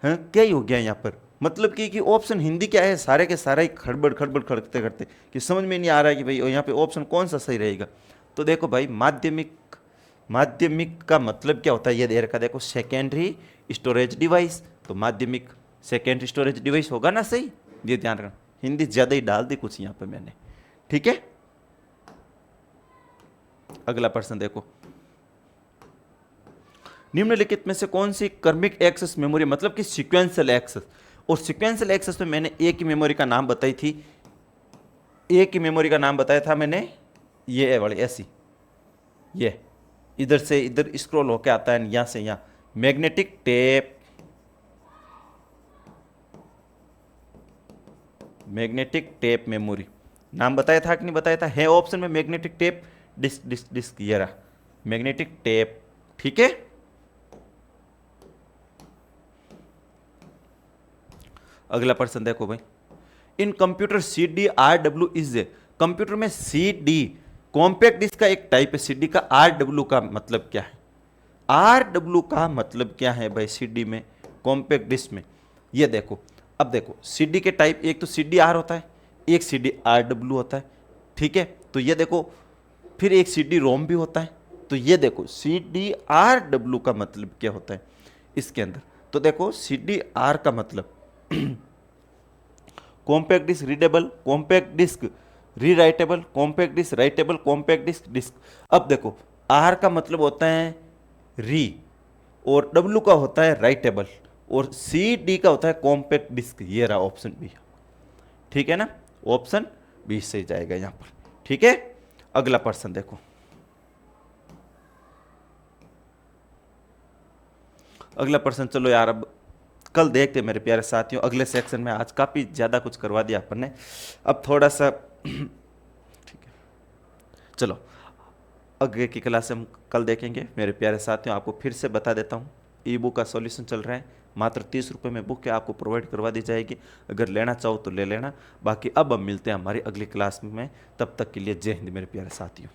क्या ही हो गया यहाँ पर? मतलब कि ऑप्शन हिंदी क्या है, सारे के सारे खड़बड़ खड़बड़ खड़कते करते कि समझ में नहीं आ रहा है कि भाई यहाँ पे ऑप्शन कौन सा सही रहेगा। तो देखो भाई, माध्यमिक का मतलब क्या होता है ये दे रखा, देखो सेकेंडरी स्टोरेज डिवाइस, तो माध्यमिक सेकेंडरी स्टोरेज डिवाइस होगा ना सही? ये ध्यान रखना, हिंदी ज्यादा ही डाल दी कुछ यहाँ पे मैंने, ठीक है। अगला प्रश्न देखो, निम्नलिखित में से कौन सी क्रमिक एक्सेस मेमोरी, मतलब कि सीक्वेंशियल एक्सेस, और सीक्वेंशियल एक्सेस में मैंने एक ही मेमोरी का नाम बताई थी, एक ही मेमोरी का नाम बताया था मैंने, ये वाली ऐसी, ये इधर से इधर स्क्रॉल होके आता है, यहां से यहां, magnetic tape, magnetic tape memory नाम बताया था कि नहीं बताया था? है ऑप्शन में magnetic tape, disk disk disk, ये रहा मैग्नेटिक टेप, ठीक है। अगला प्रश्न देखो भाई, इन computer CD RW is a, computer में CD कॉम्पैक्ट डिस्क का एक टाइप है, CD का। RW का मतलब क्या है? RW का मतलब क्या है भाई CD में, कॉम्पैक्ट डिस्क में? ये देखो, अब देखो CD के टाइप, एक तो CDR होता है, एक CD RW होता है, ठीक है। तो ये देखो, फिर एक CD ROM भी होता है। तो ये देखो CD RW का मतलब क्या होता है इसके अंदर? तो देखो CDR का मतलब compact disc readable, compact disc rewritable, compact disc writable, compact disc disc. अब देखो, आर का मतलब होता है री, और डब्ल्यू का होता है राइटेबल, और सी डी का होता है कॉम्पैक्ट डिस्क। ये रहा ऑप्शन बी, ठीक है ना, ऑप्शन बी से जाएगा यहां पर, ठीक है। अगला प्रश्न देखो, अगला प्रश्न, चलो यार अब कल देखते मेरे प्यारे साथियों अगले सेक्शन में। आज काफ़ी ज़्यादा कुछ करवा दिया अपन ने, अब थोड़ा सा ठीक है, चलो आगे की क्लास हम कल देखेंगे मेरे प्यारे साथियों। आपको फिर से बता देता हूँ, ई बुक का सॉल्यूशन चल रहा है, मात्र 30 रुपये में बुक है, आपको प्रोवाइड करवा दी जाएगी। अगर लेना चाहो तो ले लेना। बाकी अब हम मिलते हैं हमारी अगली क्लास में, तब तक के लिए जय हिंद मेरे प्यारे साथियों।